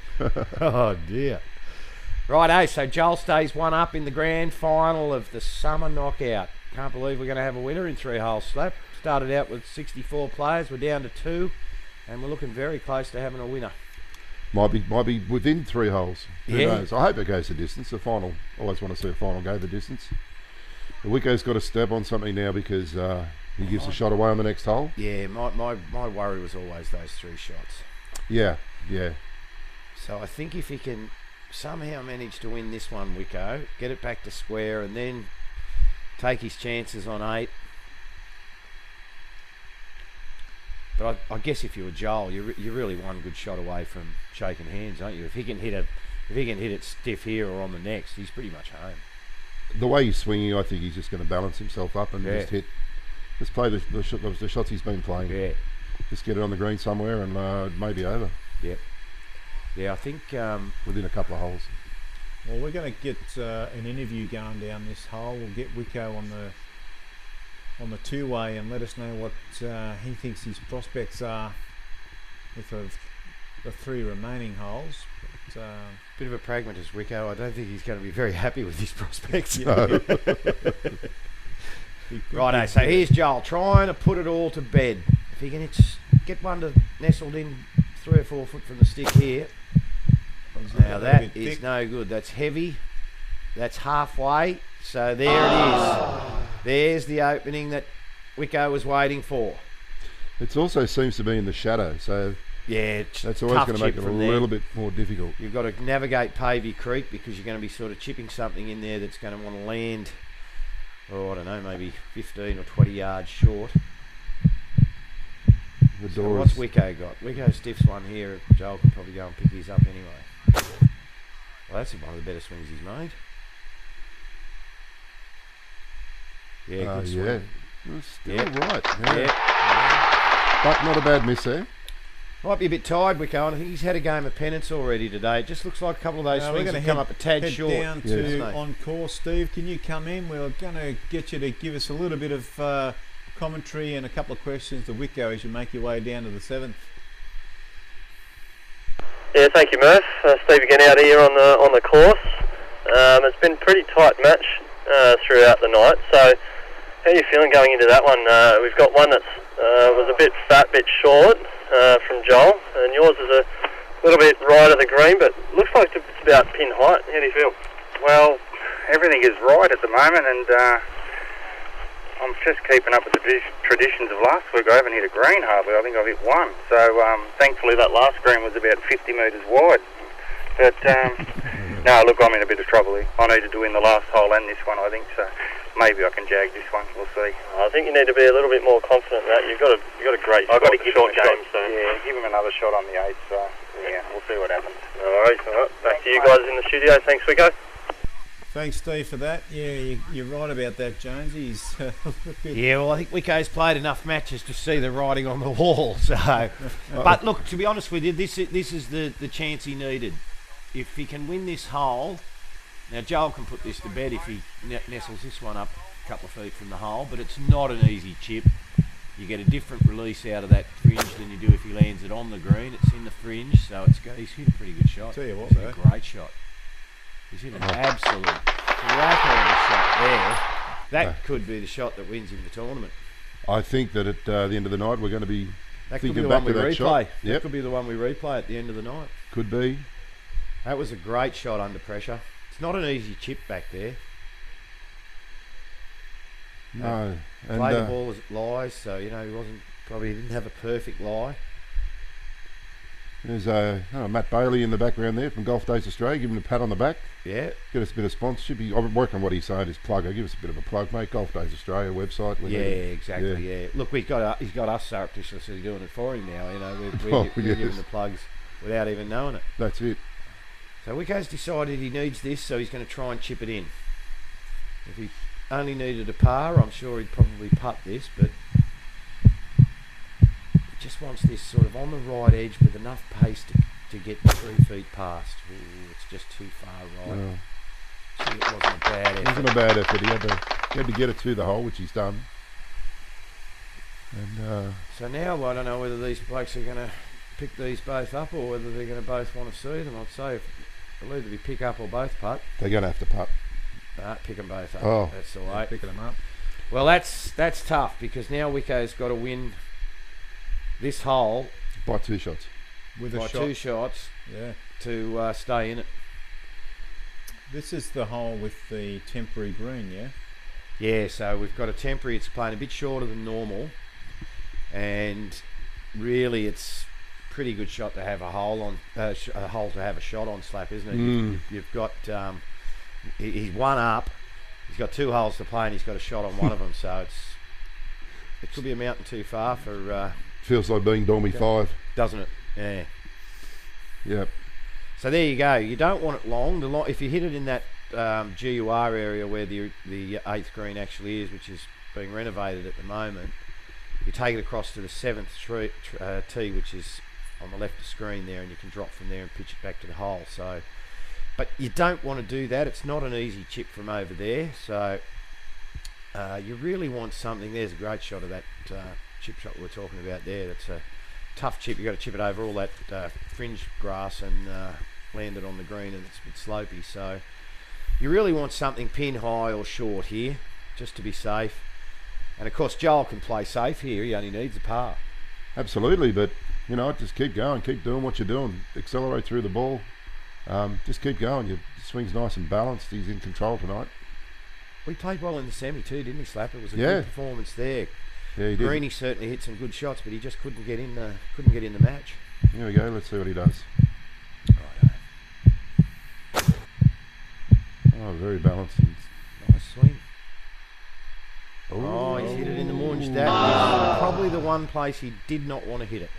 Oh, dear. Righto, so Joel stays one up in the grand final of the summer knockout. Can't believe we're going to have a winner in 3-hole slap. Started out with 64 players. We're down to 2, and we're looking very close to having a winner. Might be within 3 holes. Who Yeah. knows? I hope it goes the distance. The final. Always want to see a final go the distance. The Wicko's got to step on something now because he gives a shot away on the next hole. Yeah, my worry was always those 3 shots. Yeah. So I think if he can somehow manage to win this one, Wicko, get it back to square, and then take his chances on 8. But I guess if you were Joel, you're really one good shot away from shaking hands, aren't you? If he can hit it stiff here or on the next, he's pretty much home. The way he's swinging, I think he's just going to balance himself up and Yeah. just play the shots he's been playing. Yeah. Just get it on the green somewhere and maybe over. Yep. Yeah, I think within a couple of holes. Well, we're going to get an interview going down this hole. We'll get Wicko on the 2-way and let us know what he thinks his prospects are with the 3 remaining holes. But, bit of a pragmatist, Wicko. I don't think he's going to be very happy with his prospects. No. Righto, so here's Joel trying to put it all to bed. If he can get one to nestled in 3 or 4 foot from the stick here. Now that is no good. That's heavy. That's halfway. So there it is. There's the opening that Wicko was waiting for. It also seems to be in the shadow, so Yeah, That's always going to make it a little bit more difficult. You've got to navigate Pavey Creek because you're going to be sort of chipping something in there that's going to want to land, I don't know, maybe 15 or 20 yards short. So what's Wicko got? Wicko stiffs one here. Joel can probably go and pick his up anyway. Well, that's one of the better swings he's made. Yeah, good swing. Well, still right. Yeah. But not a bad miss there. Might be a bit tired, Wicko. I think he's had a game of pennants already today. It just looks like a couple of those swings have come up a tad short. Down to on course, Steve. Can you come in? We're going to get you to give us a little bit of commentary and a couple of questions to Wicko as you make your way down to the 7th. Yeah, thank you, Murph. Steve again out here on the course. It's been a pretty tight match throughout the night. So, how are you feeling going into that one? We've got one that was a bit fat, bit short from Joel, and yours is a little bit right of the green, but looks like it's about pin height. How do you feel? Well, everything is right at the moment, and I'm just keeping up with the traditions of last week. I haven't hit a green hardly. I think I've hit one. So thankfully that last green was about 50 metres wide. But no, look, I'm in a bit of trouble here. I needed to win the last hole and this one, I think. So maybe I can jag this one. We'll see. I think you need to be a little bit more confident in that. You've got a great I've got to give him a game. shot. So yeah, give him another shot on the 8th. So yeah, we'll see what happens. All right. Back to you guys in the studio. Thanks, Wicko. Thanks, Steve, for that. Yeah, you're right about that, Jonesy's. Yeah, well, I think Wicko's played enough matches to see the writing on the wall. So, but look, to be honest with you, this is the chance he needed. If he can win this hole, now Joel can put this to bed if he nestles this one up a couple of feet from the hole, but it's not an easy chip. You get a different release out of that fringe than you do if he lands it on the green. It's in the fringe, so he's hit a pretty good shot. Tell you what, he's hit a great shot. He's hit an absolute cracker of a shot there. That could be the shot that wins him the tournament. I think that at the end of the night we're going to be that could be thinking the back one to we that replay. shot. That could be the one we replay at the end of the night. Could be. That was a great shot under pressure. It's not an easy chip back there. No. And played the ball as it lies, so he didn't have a perfect lie. There's Matt Bailey in the background there from Golf Days Australia. Give him a pat on the back. Yeah. Get us a bit of sponsorship. I'm working on what he's saying is plug. Give us a bit of a plug, mate. Golf Days Australia website. Exactly. Yeah. Look, he's got us surreptitiously doing it for him now. We're giving the plugs without even knowing it. That's it. So Wicko's decided he needs this, so he's going to try and chip it in. If he only needed a par, I'm sure he'd probably putt this, but just wants this sort of on the right edge with enough pace to get 3 feet past. Ooh, it's just too far right. No. See, it wasn't a bad effort. It wasn't a bad effort. He had to get it to the hole, which he's done. And so now I don't know whether these blokes are going to pick these both up or whether they're going to both want to see them. I'd say it'll either be pick up or both putt. They're going to have to putt. Pick them both up. Oh. That's all right. Picking them up. Well, that's tough because now Wicko's got to win this hole by 2 shots. By 2 shots, to stay in it. This is the hole with the temporary green, yeah? Yeah, so we've got a temporary. It's playing a bit shorter than normal, and really, it's a pretty good shot to have a hole on a hole to have a shot on slap, isn't it? You've got he's one up. He's got 2 holes to play, and he's got a shot on one of them. So it could be a mountain too far for. Feels like being Dormy 5, doesn't it? Yeah. Yep. So there you go. You don't want it long. If you hit it in that GUR area where the 8th green actually is, which is being renovated at the moment, you take it across to the 7th tee, which is on the left of the screen there, and you can drop from there and pitch it back to the hole. So, but you don't want to do that. It's not an easy chip from over there. So you really want something. There's a great shot of that chip shot we were talking about there. That's a tough chip. You've got to chip it over all that fringe grass and land it on the green, and it's a bit slopey. So you really want something pin high or short here, just to be safe. And of course Joel can play safe here. He only needs a par. Absolutely, but just keep going, keep doing what you're doing. Accelerate through the ball. Just keep going. Your swing's nice and balanced. He's in control tonight. We played well in the semi too, didn't he, Slap? It was a good performance there. Yeah, he did. Greeny certainly hit some good shots, but he just couldn't get in the match. Here we go. Let's see what he does. Oh, very balanced. Nice swing. Ooh. Oh, he's hit it in the moorings. That is probably the one place he did not want to hit it.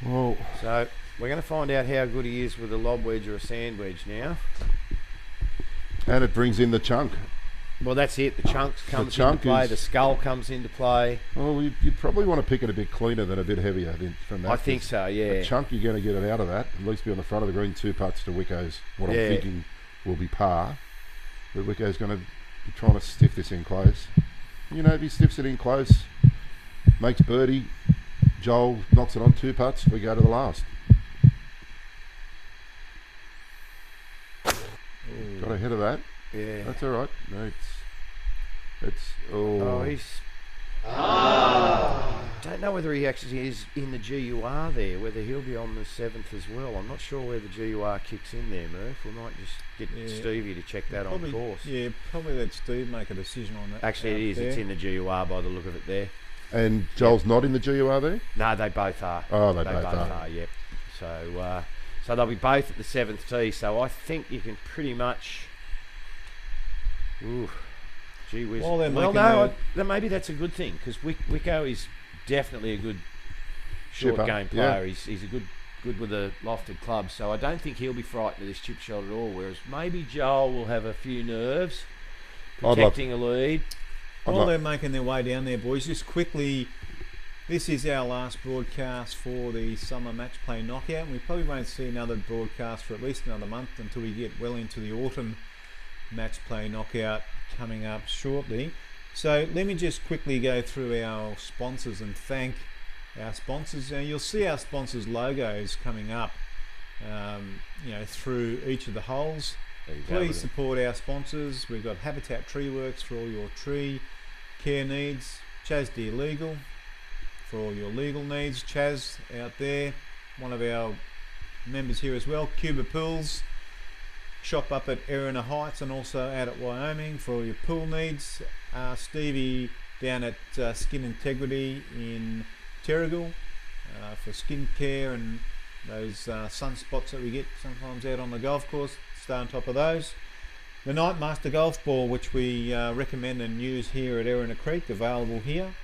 Well, So we're going to find out how good he is with a lob wedge or a sand wedge now. and it brings in the chunk. Well, that's it. The chunks comes chunk into play. is- The skull comes into play. Well, you'd probably want to pick it a bit cleaner than a bit heavier from that. I think so, A yeah. chunk, you're going to get it out of that. At least be on the front of the green, 2 putts to Wicko's. What Yeah. I'm thinking will be par. But Wicko's going to be trying to stiff this in close. You know, if he stiffs it in close, makes birdie, Joel knocks it on 2 putts, we go to the last. Got ahead of that. Yeah. That's all right. No, it's Oh, he's... Don't know whether he actually is in the GUR there, whether he'll be on the 7th as well. I'm not sure where the GUR kicks in there, Murph. We might just get Stevie to check that on course. Yeah, probably let Steve make a decision on that. Actually, it is. there. It's in the GUR by the look of it there. And Joel's not in the GUR there? No, they both are. Oh, they both are. Yep. So, so they'll be both at the 7th tee. So I think you can pretty much... Ooh, gee whiz. While they're Well, making no, then maybe that's a good thing because Wicko is definitely a good short Chipper, game yeah. player. He's a good with a lofted club, so I don't think he'll be frightened of this chip shot at all. Whereas maybe Joel will have a few nerves protecting a lead. While they're making their way down there, boys, just quickly, this is our last broadcast for the summer match play knockout, and we probably won't see another broadcast for at least another month until we get well into the autumn match play knockout coming up shortly. So let me just quickly go through our sponsors and thank our sponsors. You'll see our sponsors' logos coming up, through each of the holes. Please support our sponsors. We've got Habitat Tree Works for all your tree care needs. Chaz Deer Legal for all your legal needs. Chaz out there, one of our members here as well. Cuba Pools, shop up at Erina Heights and also out at Wyoming for all your pool needs. Stevie down at Skin Integrity in Terrigal for skin care and those sunspots that we get sometimes out on the golf course. Stay on top of those. The Nightmaster Golf Ball, which we recommend and use here at Erina Creek, available here.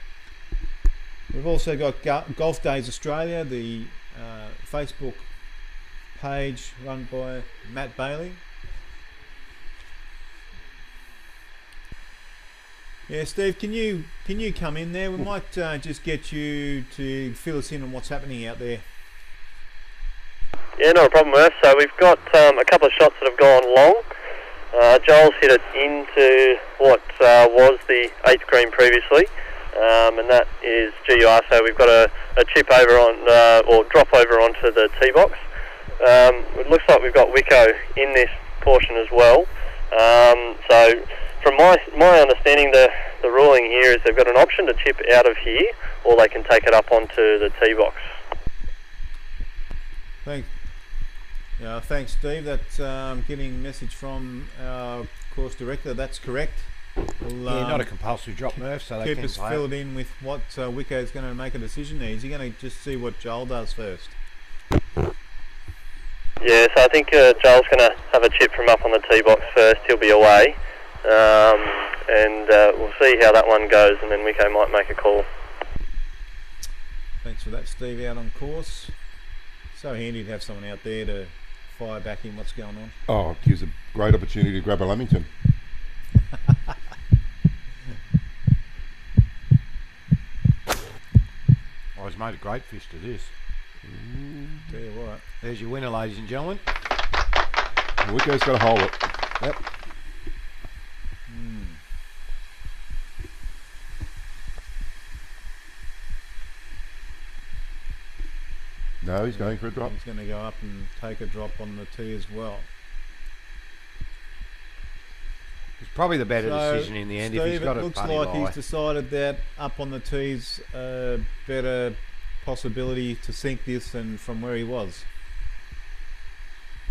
We've also got Golf Days Australia, the Facebook page run by Matt Bailey. Yeah, Steve, can you come in there? We might just get you to fill us in on what's happening out there. Yeah, not a problem, Murph. So we've got a couple of shots that have gone long. Joel's hit it into what was the 8th green previously, and that is GUR. So we've got a chip over on, or drop over onto the tee box. It looks like we've got Wicko in this portion as well. So from my understanding, the ruling here is they've got an option to chip out of here, or they can take it up onto the tee box. Thanks, Steve. That's getting a message from our course director. That's correct. We'll, not a compulsory drop, Murph, so they keep can us play filled in with what Wicko is going to make a decision there. Is he going to just see what Joel does first? Yeah, so I think Joel's going to have a chip from up on the tee box first. He'll be away, and we'll see how that one goes, and then Wicko might make a call. Thanks for that, Steve, out on course. So handy to have someone out there to fire back in what's going on. Oh, it gives a great opportunity to grab a Lamington. Oh, he's made a great fish to this. Tell you what. There's your winner, ladies and gentlemen. Wicko's got to hold it. Yep. No, he's going for a drop. He's going to go up and take a drop on the tee as well. It's probably the better decision in the end. Steve, if he's got it a looks putty like lie. he's decided that up on the tee's a better possibility to sink this than from where he was.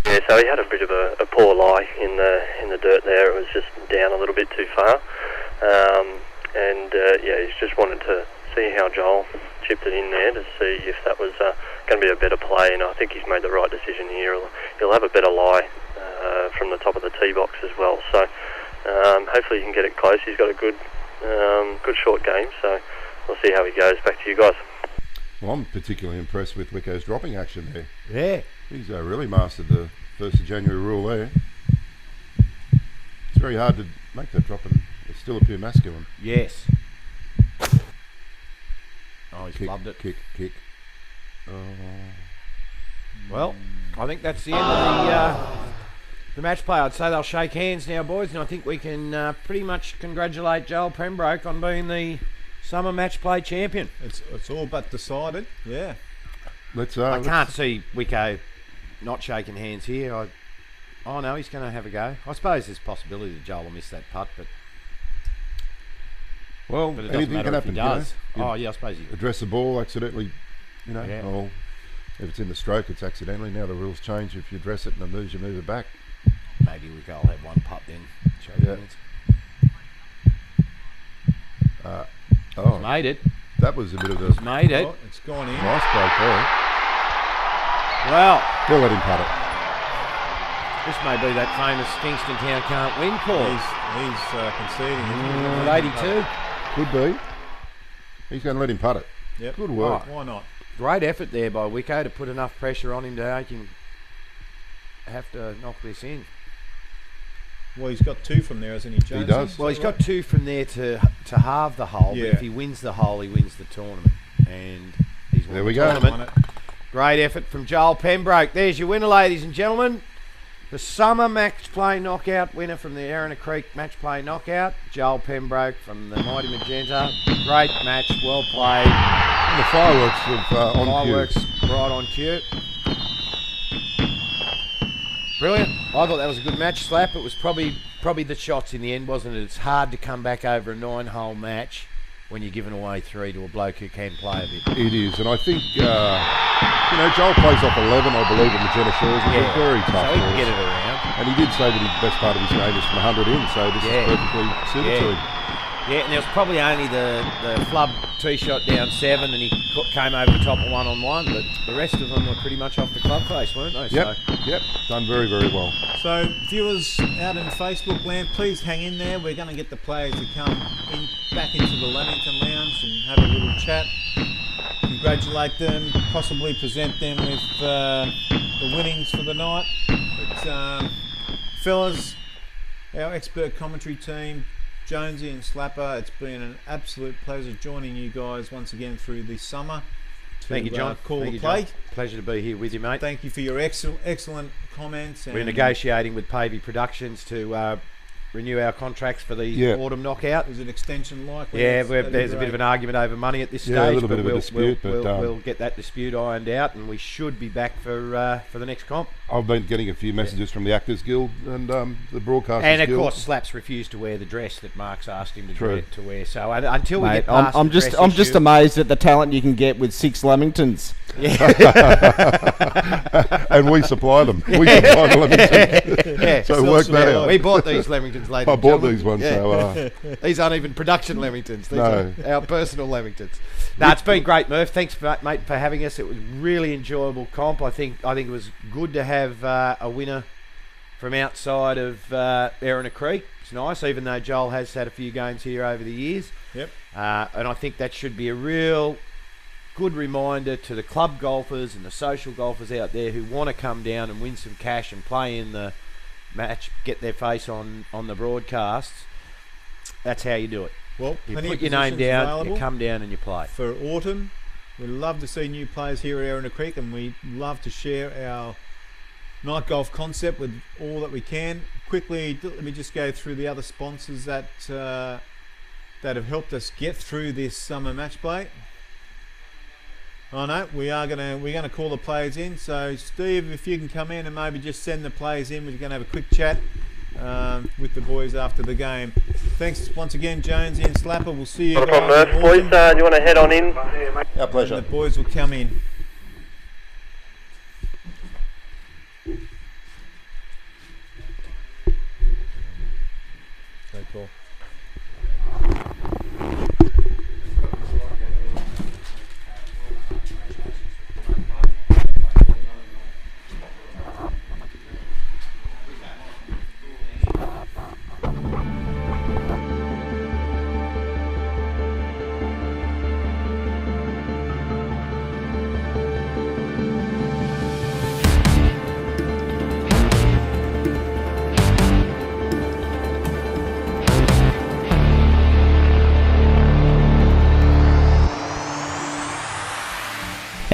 Yeah, so he had a bit of a poor lie in the dirt there. It was just down a little bit too far, and he's just wanted to see how Joel chipped it in there to see if that was going to be a better play, and I think he's made the right decision here. He'll have a better lie from the top of the tee box as well, so hopefully he can get it close. He's got a good short game, so we'll see how he goes. Back to you guys. Well, I'm particularly impressed with Wicko's dropping action there. Yeah. He's really mastered the 1st of January rule there. It's very hard to make that drop and still appear masculine. Yes. Oh, he's loved it. Kick. Oh. Well, I think that's the end of the match play. I'd say they'll shake hands now, boys, and I think we can pretty much congratulate Joel Pembroke on being the summer match play champion. It's all but decided. Yeah. I can't see Wicko not shaking hands here. Oh no, he's going to have a go. I suppose there's a possibility that Joel will miss that putt, but it doesn't anything matter can if he happen. does. You know? Oh yeah, I suppose he address the ball accidentally. You know, Yeah. or if it's in the stroke, it's accidentally. Now the rules change. If you address it and it moves, you move it back. Maybe Wicko will have one putt then. He's made it. That was a bit of a... He's made it. Oh, it's gone in. Nice break there. Well, They'll let him putt it. this may be that famous Kingston Town can't win call. He's conceding. At 82. Could be. He's going to let him putt it. Yep. Good work. Why not? Great effort there by Wicko to put enough pressure on him to make him have to knock this in. Well, he's got 2 from there, hasn't he, Jones? He does. Well, he's got 2 from there to halve the hole, Yeah. but if he wins the hole, he wins the tournament. And he's won There the we go. tournament. Great effort from Joel Pembroke. There's your winner, ladies and gentlemen. The summer match play knockout winner from the Erina Creek match play knockout, Joel Pembroke from the Mighty Magenta. Great match, well played. And the fireworks of on Fireworks cue. right on cue. Brilliant. I thought that was a good match, Slap. It was probably the shots in the end, wasn't it? It's hard to come back over a 9-hole match when you're giving away 3 to a bloke who can play a bit. It is, and I think Joel plays off 11, I believe, at Magenta Shores. It's a very tough so he can course. get it around. And he did say that his best part of his game is from 100 in, so this is perfectly suited to him. Yeah, and there was probably only the flub tee shot down 7, and he came over the top of 1-on-1, but the rest of them were pretty much off the club face, weren't they? Yep, done very, very well. So, viewers out in Facebook land, please hang in there. We're going to get the players to come back into the Lamington Lounge and have a little chat, congratulate them, possibly present them with the winnings for the night. But, fellas, our expert commentary team, Jonesy and Slapper, it's been an absolute pleasure joining you guys once again through this summer. Thank you, John. Call Thank the you, play. John. Pleasure to be here with you, mate. Thank you for your excellent comments. We're negotiating with Pavey Productions to renew our contracts for the autumn knockout. Is an extension likely? Yeah, there's a bit of an argument over money at this stage. Yeah, a little bit of a dispute, but we'll get that dispute ironed out, and we should be back for the next comp. I've been getting a few messages from the Actors Guild and the Broadcasters Guild. And of course, Slaps refused to wear the dress that Mark's asked him to wear. So until we get past I'm just amazed at the talent you can get with 6 Lamingtons. Yeah. And we supply them. We supply the Lamingtons. Yeah. So work that out. We bought these Lamingtons, ladies. I bought these ones. So these aren't even production Lamingtons. These No. are our personal Lamingtons. No, it's been great, Murph. Thanks, mate, for having us. It was really enjoyable comp. I think it was good to have a winner from outside of Erina Creek. It's nice, even though Joel has had a few games here over the years. Yep. And I think that should be a real good reminder to the club golfers and the social golfers out there who want to come down and win some cash and play in the match, get their face on the broadcasts. That's how you do it. Well, You plenty put of your name positions down, available you come down and you play. for autumn. We love to see new players here at Erina Creek, and we love to share our night golf concept with all that we can. Quickly, let me just go through the other sponsors that have helped us get through this summer match play. I know we're gonna call the players in. So Steve, if you can come in and maybe just send the players in, we're gonna have a quick chat with the boys after the game. Thanks once again, Jonesy and Slapper. We'll see you Not a guys. problem, Murph. in Boys, autumn. you want to head on in? our pleasure. And the boys will come in. So cool.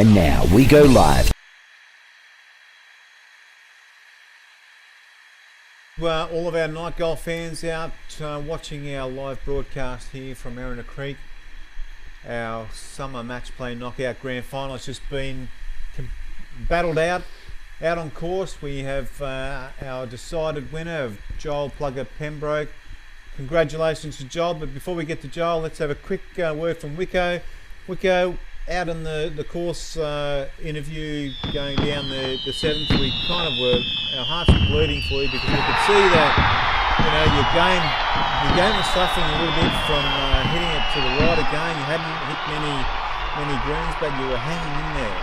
And now we go live. Well, all of our night golf fans out watching our live broadcast here from Erina Creek. Our summer match play knockout grand final has just been battled out on course. We have our decided winner of Joel Plugger Pembroke. Congratulations to Joel, but before we get to Joel, let's have a quick word from Wicko. Wicko, out in the course interview going down the 7th, we kind of were, our hearts were bleeding for you because we could see that, you know, your game was suffering a little bit from hitting it to the right again. You hadn't hit many greens, but you were hanging in there.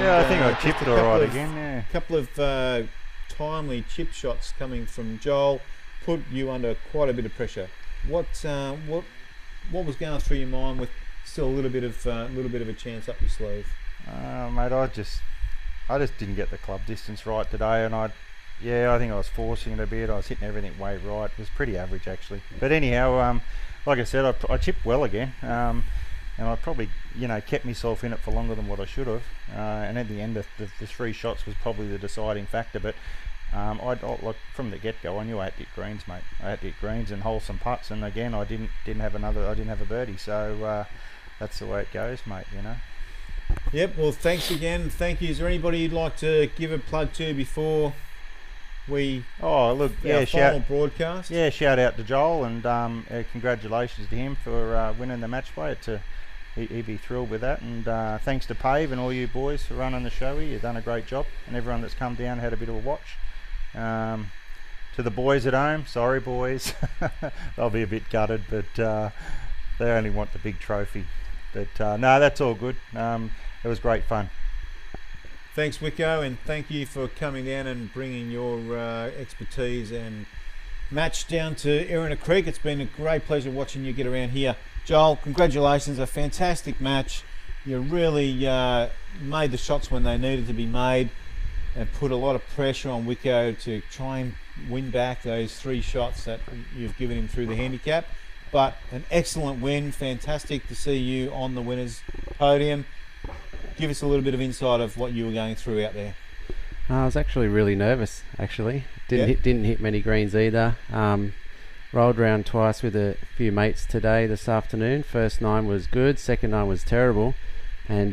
Yeah, I think I chipped it all right again. Yeah, a couple of timely chip shots coming from Joel put you under quite a bit of pressure. What was going through your mind with still a little bit of a chance up your sleeve? Mate, I just didn't get the club distance right today, and I think I was forcing it a bit. I was hitting everything way right. It was pretty average actually. But anyhow, like I said, I chipped well again, and I probably kept myself in it for longer than what I should have. And at the end, the 3 shots was probably the deciding factor. But like from the get-go, I knew I had to hit greens, mate. I had to hit greens and hole some putts, and again, I didn't have a birdie. So that's the way it goes, mate. You know. Yep. Well, thanks again. Thank you. Is there anybody you'd like to give a plug to before we? Oh, look, our final broadcast. Yeah, shout out to Joel, and congratulations to him for winning the match play. He'd be thrilled with that, and thanks to Pave and all you boys for running the show here. You've done a great job, and everyone that's come down had a bit of a watch. To the boys at home, sorry boys, they'll be a bit gutted, but they only want the big trophy. But no, that's all good. It was great fun. Thanks, Wicko, and thank you for coming down and bringing your expertise and match down to Erina Creek. It's been a great pleasure watching you get around here. Joel, congratulations, a fantastic match. You really made the shots when they needed to be made and put a lot of pressure on Wicko to try and win back those 3 shots that you've given him through the handicap. But an excellent win, fantastic to see you on the winners podium. Give us a little bit of insight of what you were going through out there. I was actually really nervous. Didn't hit many greens either. Rolled around twice with a few mates today, this afternoon. First 9 was good, second 9 was terrible, and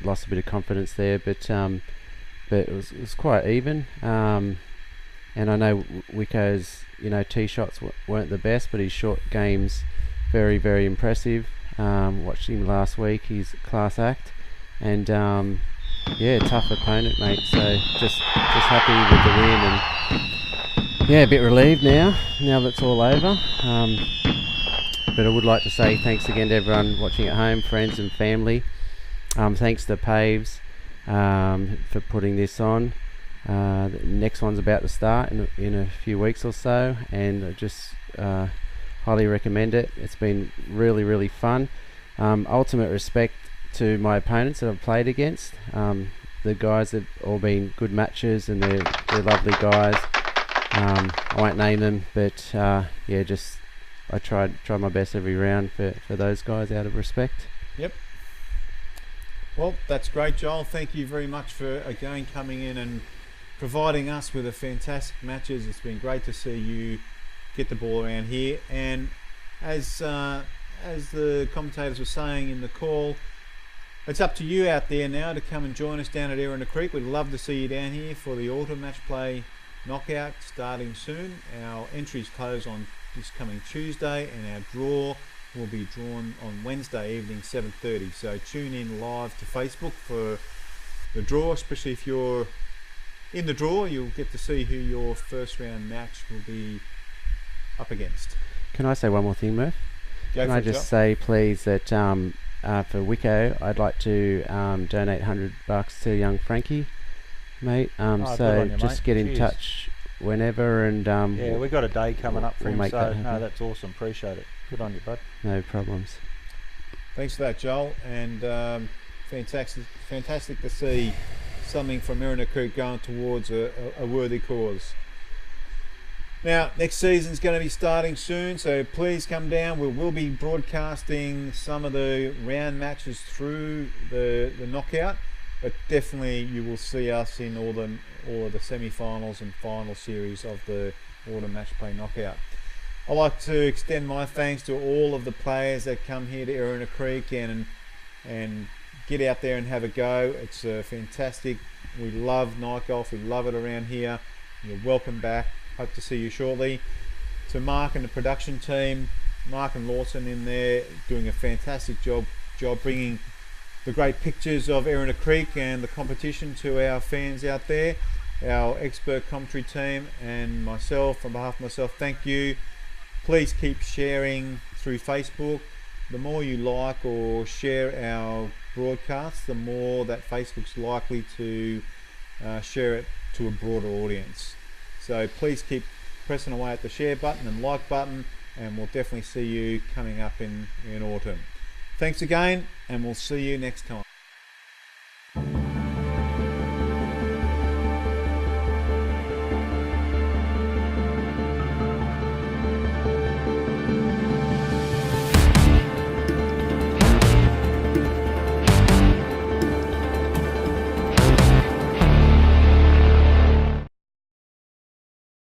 lost a bit of confidence there. But it was quite even. And I know Wicko's tee shots weren't the best, but his short game's very, very impressive. Watched him last week. He's a class act, and tough opponent, mate. So just happy with the win, and a bit relieved now that's all over. But I would like to say thanks again to everyone watching at home, friends and family. Thanks to Paves for putting this on. The next one's about to start in a few weeks or so, and I just highly recommend it. It's been really, really fun. Ultimate respect to my opponents that I've played against. The guys have all been good matches, and they're lovely guys. I won't name them, but I tried my best every round for those guys out of respect. Yep. Well, that's great, Joel. Thank you very much for again coming in and providing us with a fantastic matches. It's been great to see you get the ball around here, and as the commentators were saying in the call, it's up to you out there now to come and join us down at Erina Creek. We'd love to see you down here for the autumn match play knockout starting soon. Our entries close on this coming Tuesday, and our draw will be drawn on Wednesday evening 7:30. So tune in live to Facebook for the draw, especially if you're in the draw. You'll get to see who your first round match will be up against. Can I say one more thing, Murph? Can I just say, please, that for Wicko, I'd like to donate $100 to young Frankie, mate. So just get in touch whenever, and we've got a day coming up for him. So that's awesome. Appreciate it. Good on you, bud. No problems. Thanks for that, Joel, and fantastic to see something from Erina Creek going towards a worthy cause. Now, next season's going to be starting soon, so please come down. We will be broadcasting some of the round matches through the knockout, but definitely you will see us in all of the semi-finals and final series of the Autumn Matchplay Knockout. I'd like to extend my thanks to all of the players that come here to Erina Creek and get out there and have a go. It's fantastic. We love night golf. We love it around here. You're welcome back. Hope to see you shortly. To Mark and the production team, Mark and Lawson in there doing a fantastic job bringing the great pictures of Erina Creek and the competition to our fans out there. Our expert commentary team and myself, on behalf of myself, thank you. Please keep sharing through Facebook. The more you like or share our broadcasts, the more that Facebook's likely to share it to a broader audience. So please keep pressing away at the share button and like button, and we'll definitely see you coming up in autumn. Thanks again, and we'll see you next time.